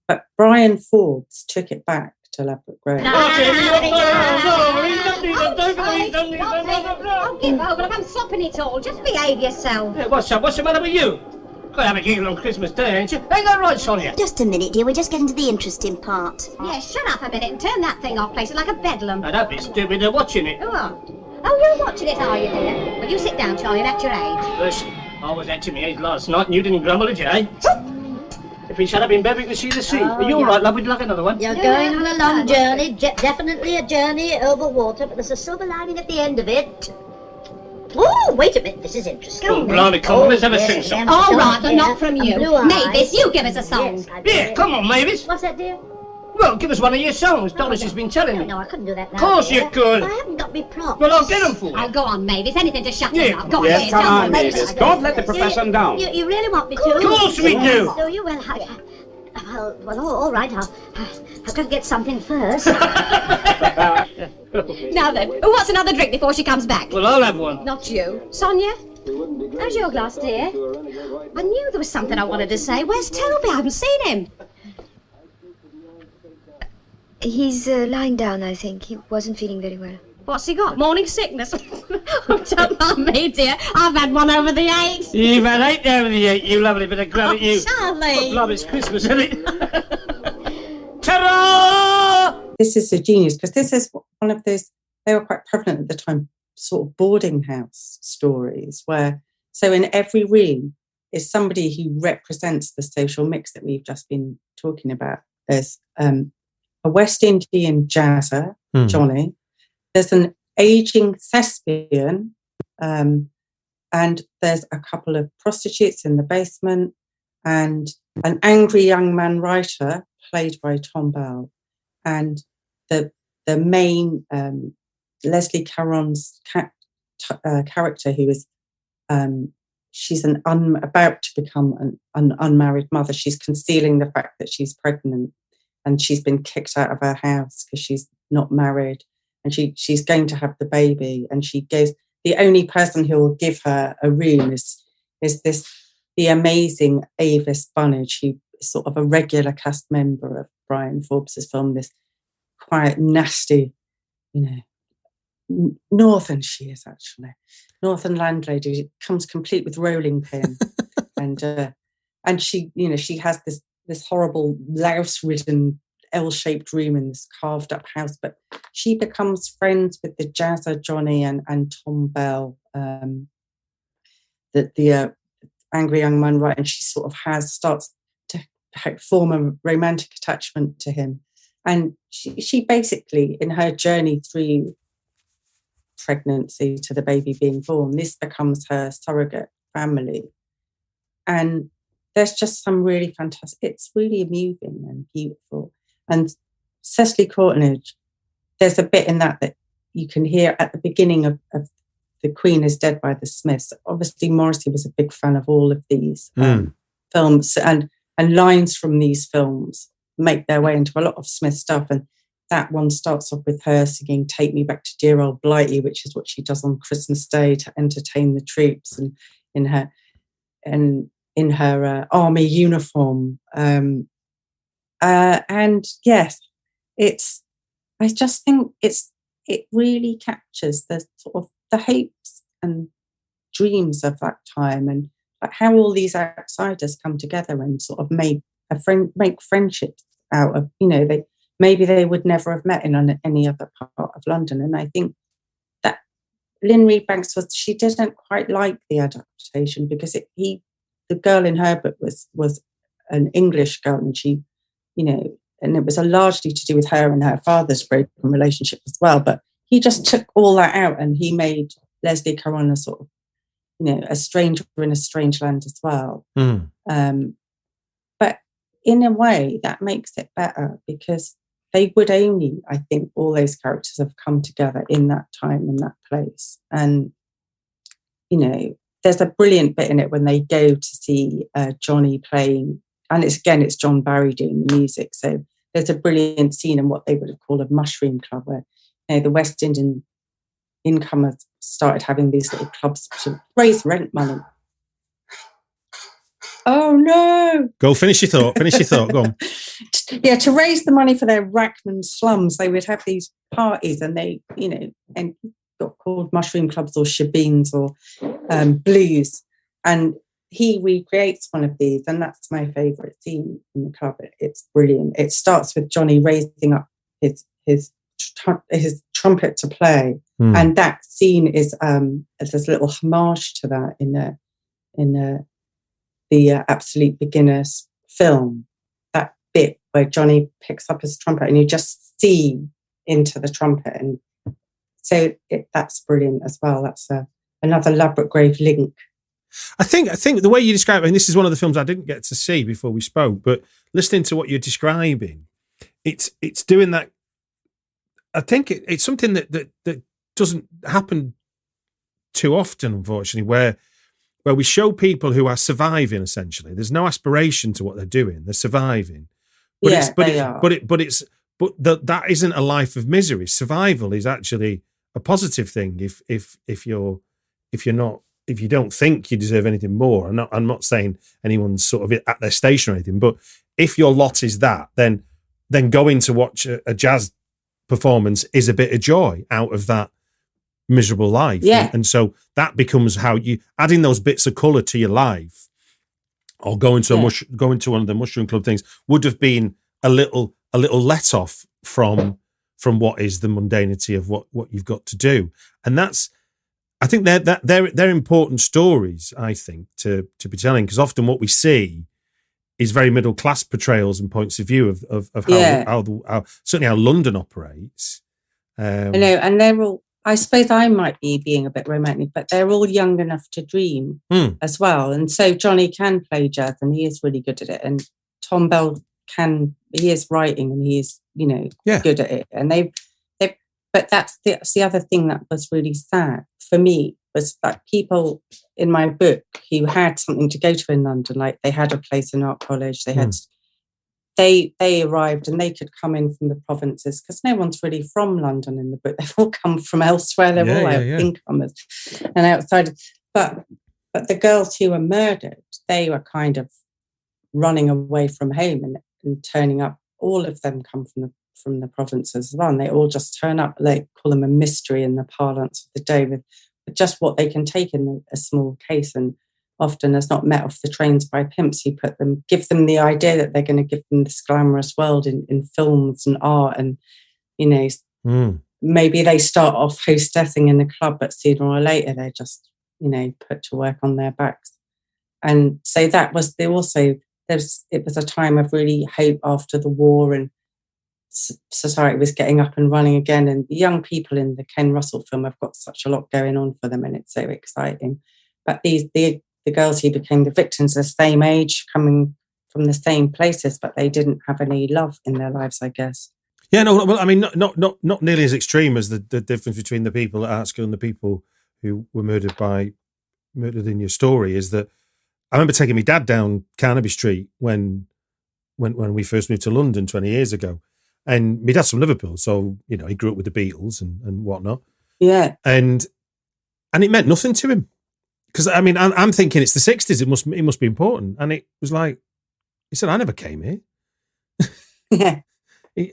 But Brian Forbes took it back to Ladbroke Grove. Give over, I'm stopping it all. Just behave yourself. Hey, what's up? What's the matter with you? Got to have a giggle on Christmas Day, ain't you? Ain't that right, Sonia? Just a minute, dear. We're just getting to the interesting part. Yeah, shut up a minute and turn that thing off, place it like a bedlam. Now, don't be stupid. They're watching it. What? Oh, you're watching it, are you, dear? Well, you sit down, Charlie, and act your age. Listen, I was acting my age last night and you didn't grumble, did you, eh? If we shut up in bed, we can see the sea. Are you all right, love? Would you like another one? You're going on a long journey, definitely a journey over water, but there's a silver lining at the end of it. Oh, wait a minute, this is interesting. Oh, blimey, come on, let's have a sing song. All right, but not from you. Mavis, you give us a song. Yeah, come on, Mavis. What's that, dear? Well, give us one of your songs. Doris has been telling me. No, I couldn't do that now. Of course dear. you could. I haven't got me props. Well, I'll get them for you. Oh, go on, Mavis. Anything to shut Yeah. us up. Go on, Yes, dear, come tell on, me. Mavis. Don't let the profession down. You really want me to? Of course we do. Do you? Well, all right. I've got to get something first. Now then, who wants another drink before she comes back? Well, I'll have one. Not you. Sonia? How's your glass, dear? I knew there was something I wanted to say. Where's Toby? I haven't seen him. He's lying down, I think. He wasn't feeling very well. What's he got? Morning sickness? Don't mind me, dear. I've had one over the 8. You've had 8 over the 8, you lovely bit of grub at you. Charlie! Well, it's Christmas, isn't it? Ta-da! This is a genius, because this is one of those, they were quite prevalent at the time, sort of boarding house stories where, so in every room is somebody who represents the social mix that we've just been talking about. There's a West Indian jazzer, Johnny. There's an aging thespian, and there's a couple of prostitutes in the basement, and an angry young man writer played by Tom Bell, and the main Leslie Caron's character, who is she's about to become an unmarried mother. She's concealing the fact that she's pregnant, and she's been kicked out of her house because she's not married. And she's going to have the baby, and she goes. The only person who will give her a room is the amazing Avis Bunnage, who is sort of a regular cast member of Brian Forbes's film. This quiet, nasty, northern northern landlady who comes complete with rolling pin, and she has this horrible louse-ridden L-shaped room in this carved up house, but she becomes friends with the jazzer Johnny and Tom Bell, the angry young man, right? And she sort of starts to form a romantic attachment to him, and she basically, in her journey through pregnancy to the baby being born, this becomes her surrogate family, and there's just some really fantastic. It's really moving and beautiful. And Cecily Courtnage, there's a bit in that you can hear at the beginning of The Queen is Dead by the Smiths. Obviously, Morrissey was a big fan of all of these films, and lines from these films make their way into a lot of Smith stuff. And that one starts off with her singing "Take Me Back to Dear Old Blighty," which is what she does on Christmas Day to entertain the troops, and in her army uniform. And yes, I just think it really captures the sort of the hopes and dreams of that time, and like how all these outsiders come together and sort of make friendships out of, maybe they would never have met in any other part of London. And I think that Lynn Reed Banks she didn't quite like the adaptation, because the girl in her book was an English girl, and she, and it was largely to do with her and her father's broken relationship as well. But he just took all that out, and he made Leslie Caron a sort of, a stranger in a strange land as well. But in a way, that makes it better, because they would only, I think, all those characters have come together in that time, in that place. And, there's a brilliant bit in it when they go to see Johnny playing, and it's John Barry doing the music. So there's a brilliant scene in what they would have called a mushroom club, where the West Indian incomers started having these little clubs to raise rent money. Oh no! Go finish your thought. Go on. to raise the money for their Rackman slums, they would have these parties, and they, and got called mushroom clubs or shebeens or blues. And he recreates one of these, and that's my favourite scene in the club. It's brilliant. It starts with Johnny raising up his trumpet to play, and that scene is there's a little homage to that in the Absolute Beginners film. That bit where Johnny picks up his trumpet and you just see into the trumpet, and so that's brilliant as well. That's another Ladbroke Grove link. I think the way you describe it, and this is one of the films I didn't get to see before we spoke, but listening to what you're describing, it's doing that. I think it's something that doesn't happen too often, unfortunately, where we show people who are surviving. Essentially, there's no aspiration to what they're doing; they're surviving. But that isn't a life of misery. Survival is actually a positive thing. If you don't think you deserve anything more, I'm not saying anyone's sort of at their station or anything, but if your lot is that, then going to watch a jazz performance is a bit of joy out of that miserable life. Yeah. And so that becomes how you adding those bits of colour to your life, or going to one of the mushroom club things would have been a little let off from what is the mundanity of what you've got to do. And I think they're important stories, I think, to be telling, because often what we see is very middle class portrayals and points of view of how certainly how London operates. I know, and they're all. I suppose I might be being a bit romantic, but they're all young enough to dream as well. And so Johnny can play jazz, and he is really good at it. And Tom Bell he is writing, and he is good at it. And but that's the other thing that was really sad for me, was that people in my book who had something to go to in London, like they had a place in art college, they arrived and they could come in from the provinces, because no one's really from London in the book. They've all come from elsewhere. They're all incomers and outside. But the girls who were murdered, they were kind of running away from home and turning up. All of them come from the provinces as well, and they all just turn up. They call them a mystery in the parlance of the day, with just what they can take in a small case, and often is not met off the trains by pimps who give them the idea that they're going to give them this glamorous world in films and art, and maybe they start off hostessing in the club, but sooner or later they're just put to work on their backs. And so that was it was a time of really hope after the war, and society was getting up and running again, and the young people in the Ken Russell film have got such a lot going on for them, and it's so exciting. But the girls who became the victims are the same age, coming from the same places, but they didn't have any love in their lives, I guess. Yeah, no, well, I mean, not nearly as extreme as the difference between the people at art school and the people who were murdered in your story, is that I remember taking my dad down Carnaby Street when we first moved to London 20 years ago. And my dad's from Liverpool, so, he grew up with the Beatles and whatnot. Yeah. And it meant nothing to him. Because, I mean, I'm thinking it's the 60s, it must be important. And it was like, he said, I never came here. Yeah.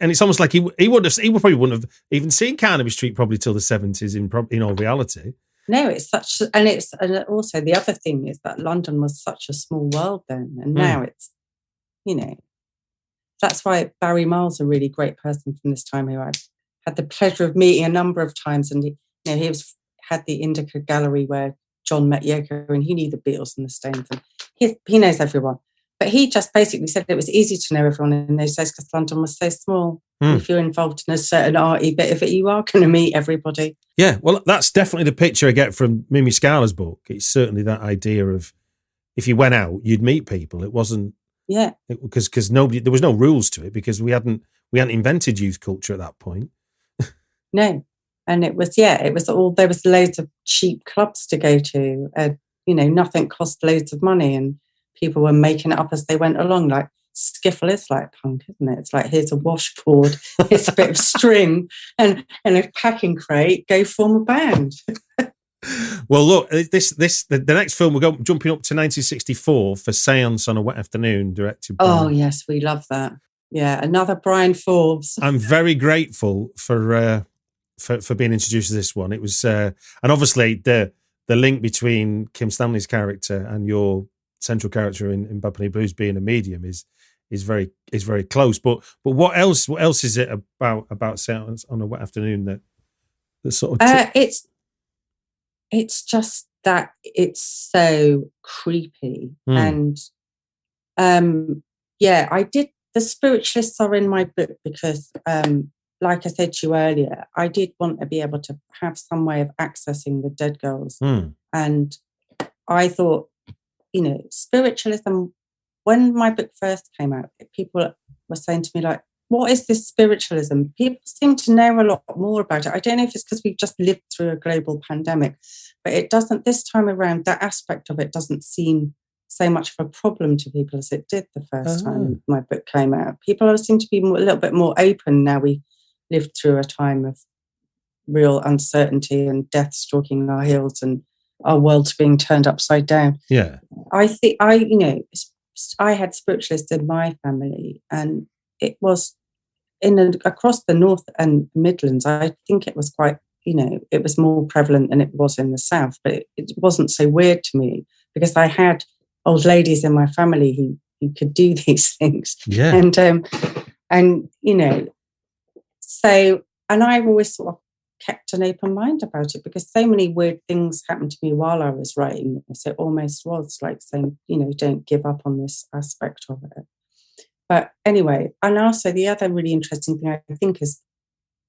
And it's almost like he probably wouldn't have even seen Carnaby Street probably till the 70s in all reality. No, and also the other thing is that London was such a small world then. And now it's, that's why Barry Miles, a really great person from this time, who I've had the pleasure of meeting a number of times. And he had the Indica Gallery where John met Yoko, and he knew the Beatles and the Stones, and he knows everyone. But he just basically said it was easy to know everyone in those days because London was so small. If you're involved in a certain arty bit of it, you are going to meet everybody. Yeah, well, that's definitely the picture I get from Mimi Scala's book. It's certainly that idea of if you went out, you'd meet people. It wasn't. Yeah, because there was no rules to it, because we hadn't invented youth culture at that point. No, and it was all, there was loads of cheap clubs to go to. Nothing cost loads of money, and people were making it up as they went along. Like skiffle is like punk, isn't it? It's like, here's a washboard, here's a bit of string, and a packing crate. Go form a band. Well, look, the next film, we're jumping up to 1964 for Seance on a Wet Afternoon, directed by... Oh, yes, we love that. Yeah, another Brian Forbes. I'm very grateful for being introduced to this one. It was, and obviously the link between Kim Stanley's character and your central character in Bad Penny Blues being a medium is very close. But what else is it about Seance on a Wet Afternoon that sort of it's just that it's so creepy. And I did, the spiritualists are in my book because like I said to you earlier, I did want to be able to have some way of accessing the dead girls. And I thought, spiritualism, when my book first came out, people were saying to me, like, what is this spiritualism? People seem to know a lot more about it. I don't know if it's because we've just lived through a global pandemic, but it doesn't, this time around, that aspect of it doesn't seem so much of a problem to people as it did the first time my book came out. People seem to be a little bit more open now we lived through a time of real uncertainty and death stalking our heels and our world's being turned upside down. Yeah. I think I had spiritualists in my family, and it was across the North and Midlands. I think it was quite, it was more prevalent than it was in the South, but it wasn't so weird to me because I had old ladies in my family who could do these things. Yeah. And I've always sort of kept an open mind about it because so many weird things happened to me while I was writing this. It almost was like saying, don't give up on this aspect of it. But anyway, and also the other really interesting thing I think is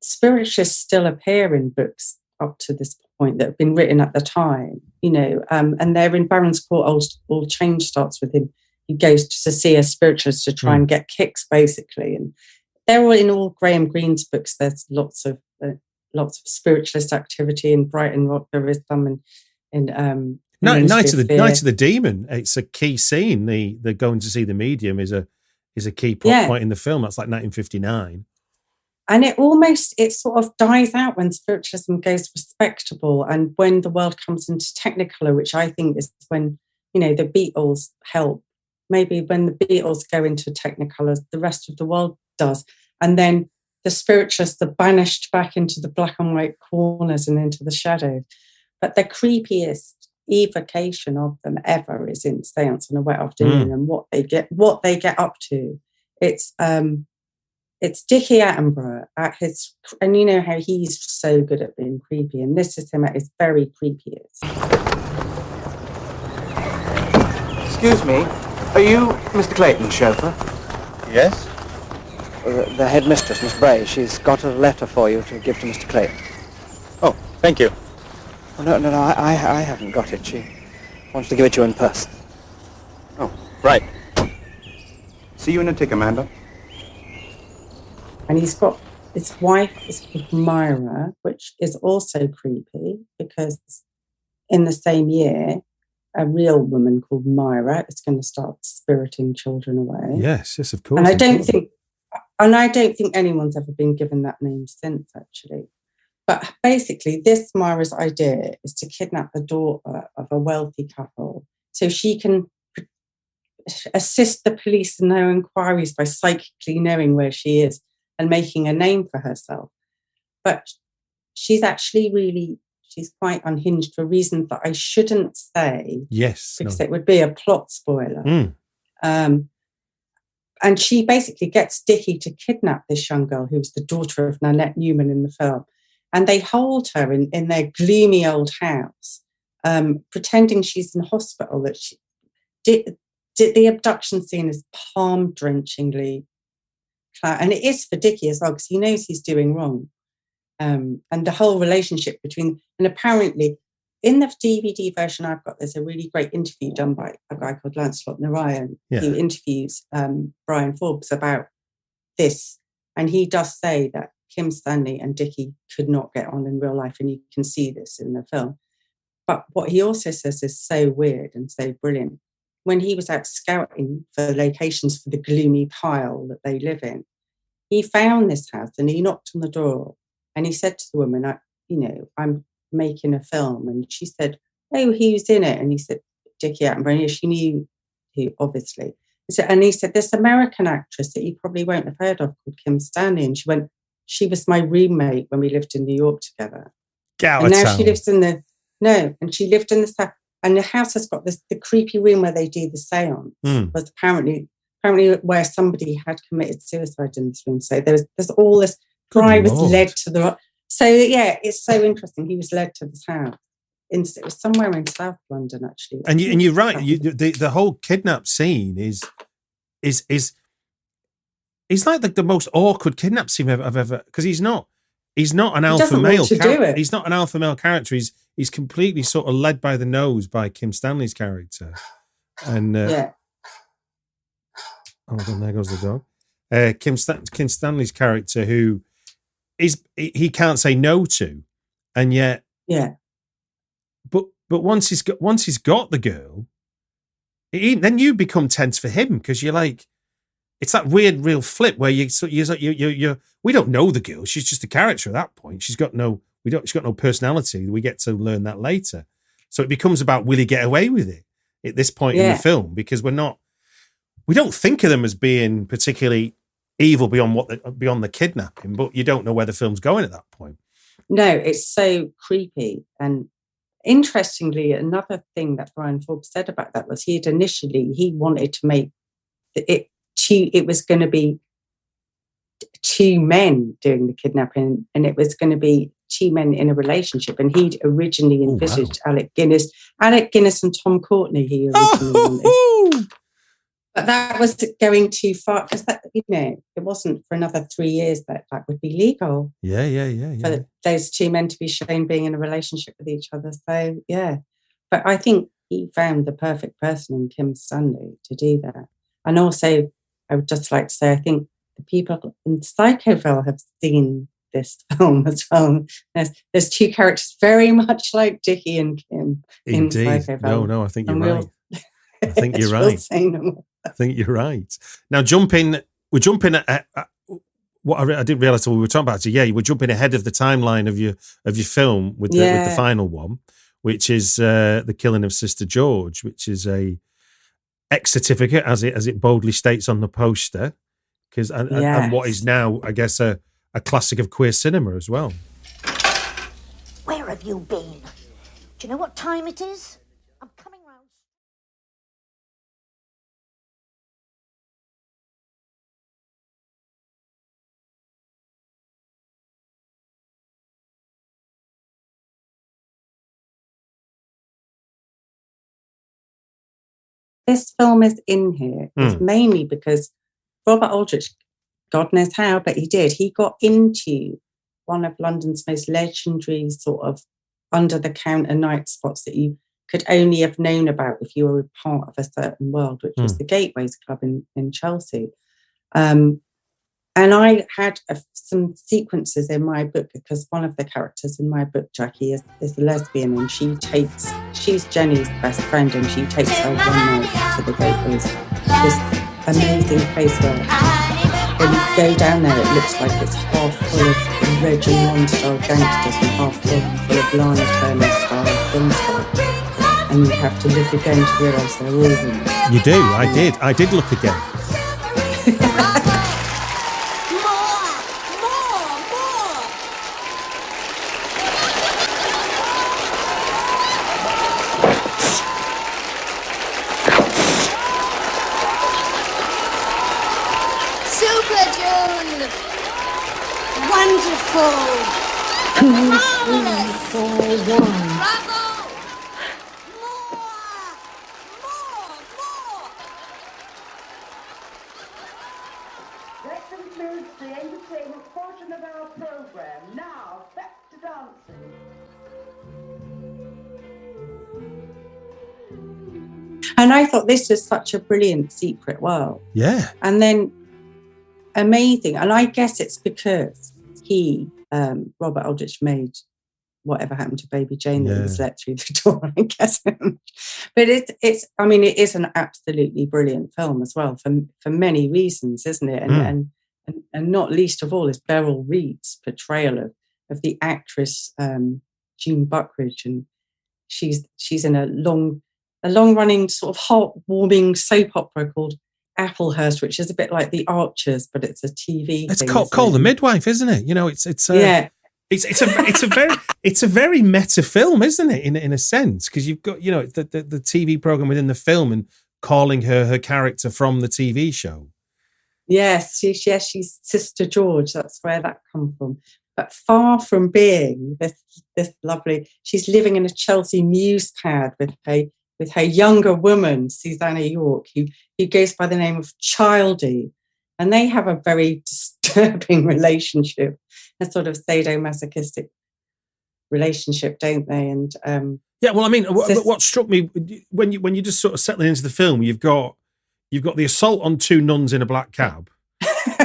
spiritualists still appear in books up to this point that have been written at the time, and they're in Baron's Court. All change starts with him. He goes to see a spiritualist to try and get kicks, basically, and they're all in all Graham Greene's books. There's lots of spiritualist activity in Brighton Rock. There is some in Night of the Demon. It's a key scene. The going to see the medium is a key point in the film. That's like 1959. And it sort of dies out when spiritualism goes respectable and when the world comes into Technicolor, which I think is when, the Beatles help. Maybe when the Beatles go into Technicolor, the rest of the world does. And then the spiritualists are banished back into the black and white corners and into the shadows. But the creepiest evocation of them ever is in Seance on a Wet Afternoon and what they get up to. It's Dickie Attenborough at his, and you know how he's so good at being creepy, and this is him at his very creepiest. Excuse me, are you Mr. Clayton's chauffeur? Yes? The headmistress, Miss Bray, she's got a letter for you to give to Mr. Clayton. Oh, thank you. Oh, no, I haven't got it. She wants to give it to you in person. Oh, right. See you in a tick, Amanda. And he's got, his wife is called Myra, which is also creepy because in the same year, a real woman called Myra is going to start spiriting children away. Yes, of course. And I don't think anyone's ever been given that name since, actually. But basically, this Myra's idea is to kidnap the daughter of a wealthy couple so she can assist the police in their inquiries by psychically knowing where she is and making a name for herself. But she's actually she's quite unhinged for reasons that I shouldn't say. Yes. Because it would be a plot spoiler. And she basically gets Dickie to kidnap this young girl who's the daughter of Nanette Newman in the film. And they hold her in their gloomy old house, pretending she's in hospital. That she did the abduction scene is palm-drenchingly, and it is for Dickie as well, because he knows he's doing wrong. And the whole relationship between, and apparently in the DVD version I've got, there's a really great interview done by a guy called Lancelot Narayan, who interviews Brian Forbes about this. And he does say that Kim Stanley and Dickie could not get on in real life, and you can see this in the film. But what he also says is so weird and so brilliant. When he was out scouting for locations for the gloomy pile that they live in, he found this house and he knocked on the door and he said to the woman, I'm making a film. And she said, oh, who's in it? And he said, Dickie Attenborough. And she knew who, obviously. And he said, this American actress that you probably won't have heard of called Kim Stanley. And she went, she was my roommate when we lived in New York together. And now she lives in she lived in this house. And the house has got the creepy room where they do the seance was apparently where somebody had committed suicide in this room. So there's all this. I was led to the. So yeah, it's so interesting. He was led to this house. It was somewhere in South London, actually. And you're right. The whole kidnap scene is like the most awkward kidnap scene I've ever, because he's not an alpha male character. He's not an alpha male character. He's completely sort of led by the nose by Kim Stanley's character. And hold on, there goes the dog. Kim Stanley's character, who he can't say no to, and yet But once he's got the girl, then you become tense for him, because you're like, it's that weird real flip where you we don't know the girl. She's just a character at that point. She's got no personality. We get to learn that later. So it becomes about, will he get away with it at this point in the film? Because we don't think of them as being particularly evil beyond the kidnapping, but you don't know where the film's going at that point. No, it's so creepy. And interestingly, another thing that Brian Forbes said about that was he wanted to make it was going to be two men doing the kidnapping, and it was going to be two men in a relationship. And he'd originally envisaged Alec Guinness and Tom Courtenay. He originally wanted. But that was going too far, because it wasn't for another 3 years that would be legal. Yeah. For those two men to be shown being in a relationship with each other. So yeah, but I think he found the perfect person in Kim Stanley to do that. And also, I would just like to say, I think the people in Psychoville have seen this film as well. There's two characters very much like Dickie and Kim. Indeed. In Psychoville. No, I think you're right. I think you're right. I think you're right. Now, we're jumping at what I didn't realize we were talking about. So yeah, we're jumping ahead of the timeline of your film with the final one, which is the killing of Sister George, which is a X certificate, as it boldly states on the poster, and what is now, I guess, a classic of queer cinema as well. Where have you been? Do you know what time it is? I'm coming round. This film is in here is mainly because Robert Aldrich, God knows how, but he did. He got into one of London's most legendary sort of under-the-counter night spots that you could only have known about if you were a part of a certain world, which was the Gateways Club in Chelsea. And I had some sequences in my book, because one of the characters in my book, Jackie, is a lesbian, and she's Jenny's best friend, and she takes her one night to the Gateways. This amazing place where when you go down there, it looks like it's half full of Reg and Ron style gangsters and half full of Lana Turner style film style. And you have to look again to realise they're all women. You do. I did look again. And I thought this was such a brilliant secret world. Yeah. And then amazing. And I guess it's because Robert Aldrich, made Whatever Happened to Baby Jane that was let through the door, I guess. But it is an absolutely brilliant film as well for many reasons, isn't it? And not least of all is Beryl Reid's portrayal of the actress June Buckridge, and she's in a long-running sort of heart-warming soap opera called Applehurst, which is a bit like The Archers, but it's a TV. It's thing, called The Midwife, isn't it? You know, it's yeah. It's a very meta film, isn't it? In a sense, because you've got, you know, the TV program within the film and calling her character from the TV show. Yes, she's Sister George. That's where that comes from. But far from being this lovely, she's living in a Chelsea mews pad with her younger woman, Susanna York, who goes by the name of Childy. And they have a very disturbing relationship, a sort of sadomasochistic relationship, don't they? And yeah, well, I mean, what struck me when you just sort of settling into the film, you've got the assault on two nuns in a black cab.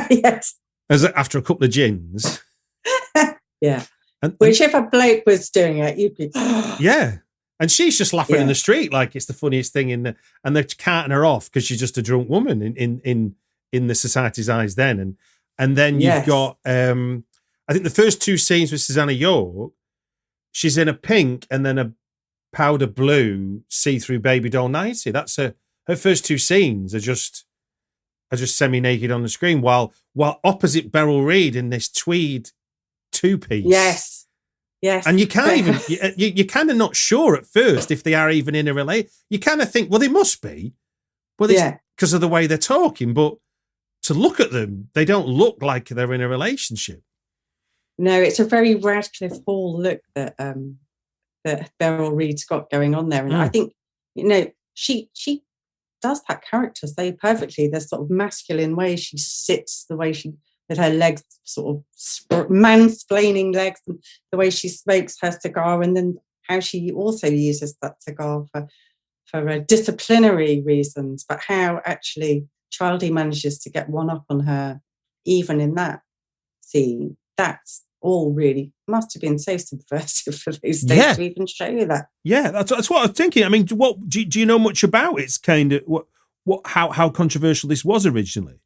Yes. After a couple of gins. Yeah. And whichever bloke was doing it, you'd be. Yeah. And she's just laughing in the street like it's the funniest thing and they're carting her off because she's just a drunk woman in the society's eyes then. And then you've got I think the first two scenes with Susanna York, she's in a pink and then a powder blue see-through baby doll nightie. That's her first two scenes are just semi-naked on the screen while opposite Beryl Reid in this tweed two-piece. Yes. And you can't even, you're kind of not sure at first if they are even in a relation. You kind of think, well, they must be. Well, because of the way they're talking. But to look at them, they don't look like they're in a relationship. No, it's a very Radcliffe Hall look that Beryl Reid's got going on there. And I think, you know, she does that character so perfectly. The sort of masculine way she sits, the way she, with her legs sort of mansplaining legs, and the way she smokes her cigar, and then how she also uses that cigar for disciplinary reasons, but how actually Childy manages to get one up on her even in that scene. That's all really must have been so subversive for those days to even show you that. Yeah, that's what I was thinking. I mean, what do you know much about it's kind of how controversial this was originally?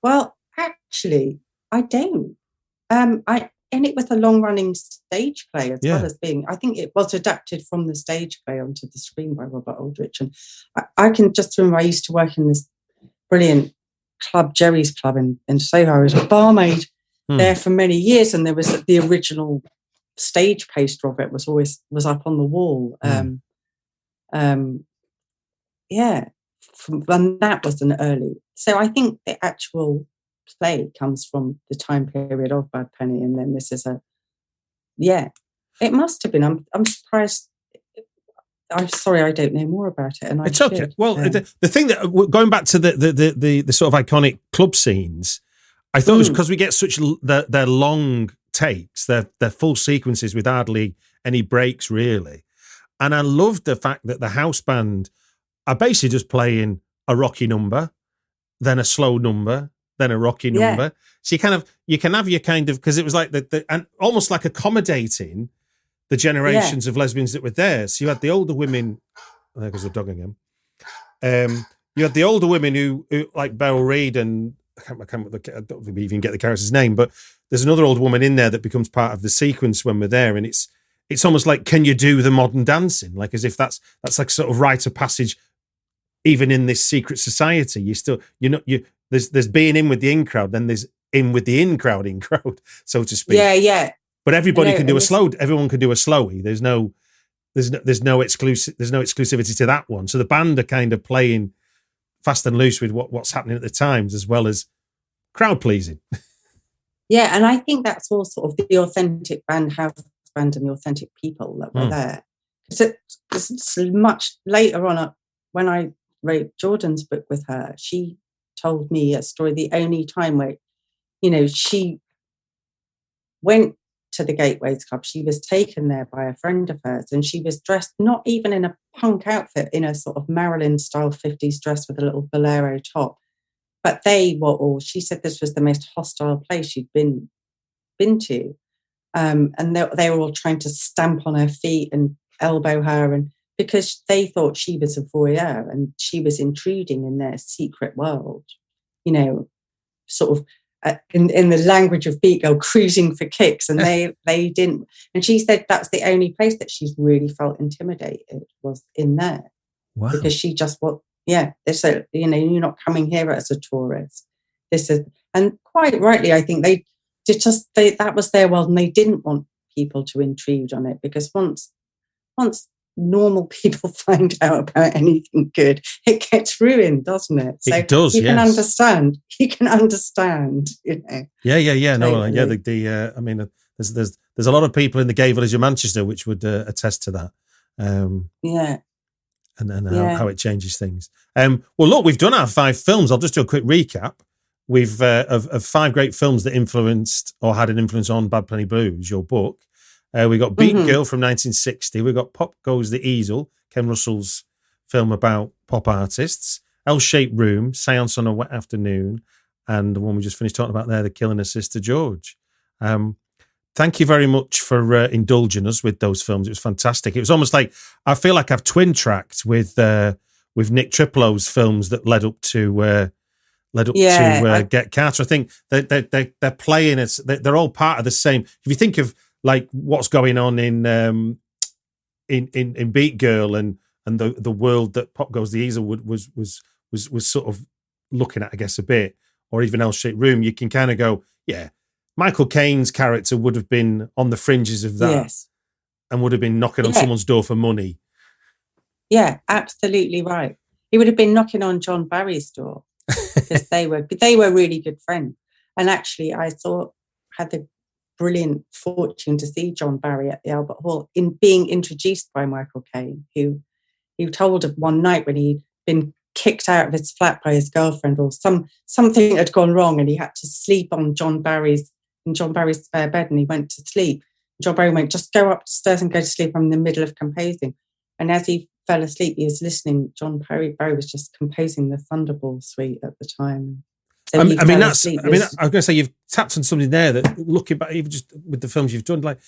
Well, actually, I don't. And it was a long-running stage play as well as being. I think it was adapted from the stage play onto the screen by Robert Aldrich. And I can just remember I used to work in this brilliant club, Jerry's Club in Soho. I was a barmaid there for many years, and there was the original stage poster of it was up on the wall. And that was an early. So I think the actual play comes from the time period of Bad Penny, and then this is it must have been. I'm surprised. I'm sorry, I don't know more about it. And it's okay. Well, the thing that going back to the sort of iconic club scenes, I thought it was because we get such their long takes, their full sequences with hardly any breaks really, and I loved the fact that the house band are basically just playing a rocky number, then a slow number, then a rocky number. So you can have your kind of, because it was like and almost like accommodating the generations of lesbians that were there. So you had the older women, there goes the dog again. You had the older women who like Beryl Reid, and I don't even get the character's name, but there's another old woman in there that becomes part of the sequence when we're there, and it's almost like, can you do the modern dancing? Like as if that's like sort of rite of passage, even in this secret society. There's being in with the in crowd, then there's in with the in crowd, so to speak. Yeah. But everybody can do everyone can do a slowie. There's no exclusivity to that one. So the band are kind of playing fast and loose with what's happening at the times, as well as crowd pleasing. Yeah, and I think that's all sort of the authentic house band and the authentic people that were there. It's much later on, when I wrote Jordan's book with her, she told me a story, the only time where, she went to the Gateways Club. She was taken there by a friend of hers, and she was dressed not even in a punk outfit, in a sort of Marilyn style 50s dress with a little bolero top. But they were all, she said this was the most hostile place she'd been to. And they were all trying to stamp on her feet and elbow her, and because they thought she was a voyeur and she was intruding in their secret world, sort of in the language of Beat Girl, cruising for kicks, and they didn't. And she said that's the only place that she's really felt intimidated was in there. Wow. Because she just Yeah, this, you're not coming here as a tourist. This is, and quite rightly, I think that was their world, and they didn't want people to intrude on it, because once normal people find out about anything good, it gets ruined, doesn't it? So it does. You yes. can understand. Yeah. No, Totally. I mean, there's a lot of people in the gay village of Manchester which would attest to that. Yeah. And how it changes things. Well, look, we've done our 5 films. I'll just do a quick recap. We've of 5 great films that influenced or had an influence on Bad Penny Blues, your book. We got Beat Girl from 1960. We got Pop Goes the Easel, Ken Russell's film about pop artists. L-Shaped Room, Seance on a Wet Afternoon, and the one we just finished talking about there, The Killing of Sister George. Thank you very much for indulging us with those films. It was fantastic. It was almost like, I feel like I've twin tracked with Nick Triplow's films that led up to Get Carter. I think they're playing it. They're all part of the same. If you think of like what's going on in Beat Girl and the world that Pop Goes the Easel was sort of looking at, I guess, a bit, or even L-Shaped Room, you can kind of go, yeah, Michael Caine's character would have been on the fringes of that, yes, and would have been knocking on someone's door for money. Yeah, absolutely right. He would have been knocking on John Barry's door, because they were really good friends. And actually, I had the brilliant fortune to see John Barry at the Albert Hall, in being introduced by Michael Caine, who told of one night when he'd been kicked out of his flat by his girlfriend, or something had gone wrong, and he had to sleep on John Barry's spare bed, and he went to sleep. John Barry went, just go upstairs and go to sleep. I'm in the middle of composing. And as he fell asleep, he was listening. John Barry was just composing the Thunderball Suite at the time. So I was going to say, you've tapped on something there that, looking back, even just with the films you've done, like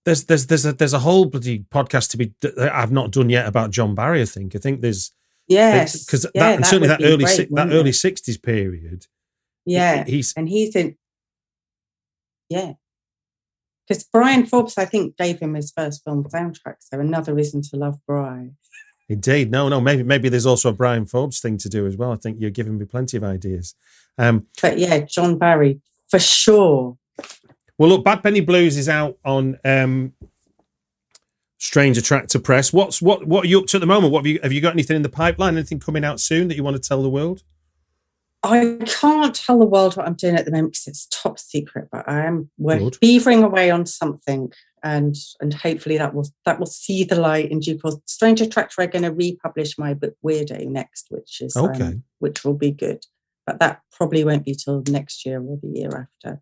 there's a whole bloody podcast that I've not done yet about John Barry. I think there's because and certainly that early 60s period. Yeah, he's in. Yeah, because Brian Forbes, I think, gave him his first film soundtrack. So Another Reason to Love Bri. Indeed, no. Maybe there's also a Brian Forbes thing to do as well. I think you're giving me plenty of ideas. But yeah, John Barry for sure. Well, look, Bad Penny Blues is out on Strange Attractor Press. What are you up to at the moment? Have you got anything in the pipeline? Anything coming out soon that you want to tell the world? I can't tell the world what I'm doing at the moment because it's top secret, but I am beavering away on something, and hopefully that will see the light in due course. Strange Attractor are going to republish my book Weirdo next, which is which will be good, but that probably won't be till next year or the year after.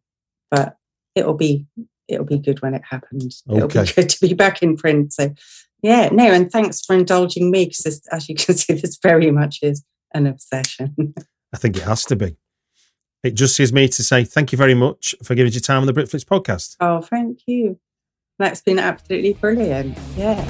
But it'll be good when it happens. It'll be good to be back in print. So yeah, no, and thanks for indulging me, because as you can see, this very much is an obsession. I think it has to be. It just is me to say thank you very much for giving us your time on the Britflicks podcast. Oh, thank you. That's been absolutely brilliant. Yeah.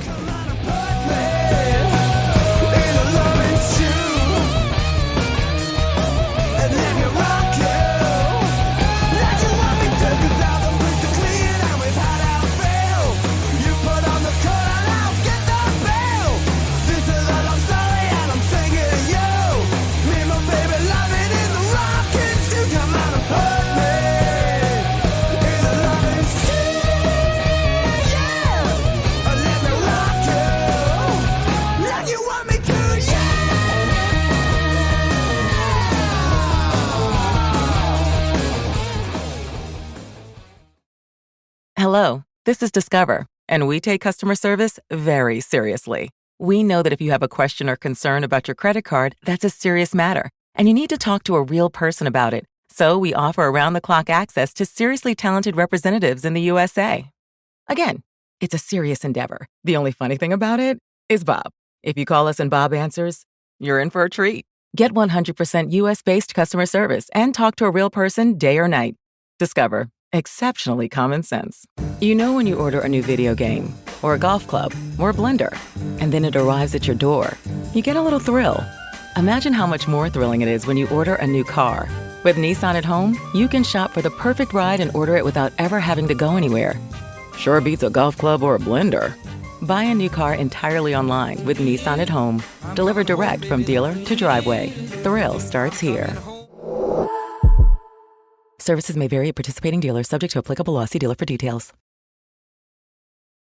Hello, this is Discover, and we take customer service very seriously. We know that if you have a question or concern about your credit card, that's a serious matter, and you need to talk to a real person about it. So we offer around-the-clock access to seriously talented representatives in the USA. Again, it's a serious endeavor. The only funny thing about it is Bob. If you call us and Bob answers, you're in for a treat. Get 100% US-based customer service and talk to a real person day or night. Discover. Exceptionally common sense. You know when you order a new video game, or a golf club, or a blender, and then it arrives at your door, you get a little thrill. Imagine how much more thrilling it is when you order a new car. With Nissan at home, you can shop for the perfect ride and order it without ever having to go anywhere. Sure beats a golf club or a blender. Buy a new car entirely online with Nissan at Home. Delivered direct from dealer to driveway. Thrill starts here. Services may vary at participating dealers, subject to applicable law. See dealer for details.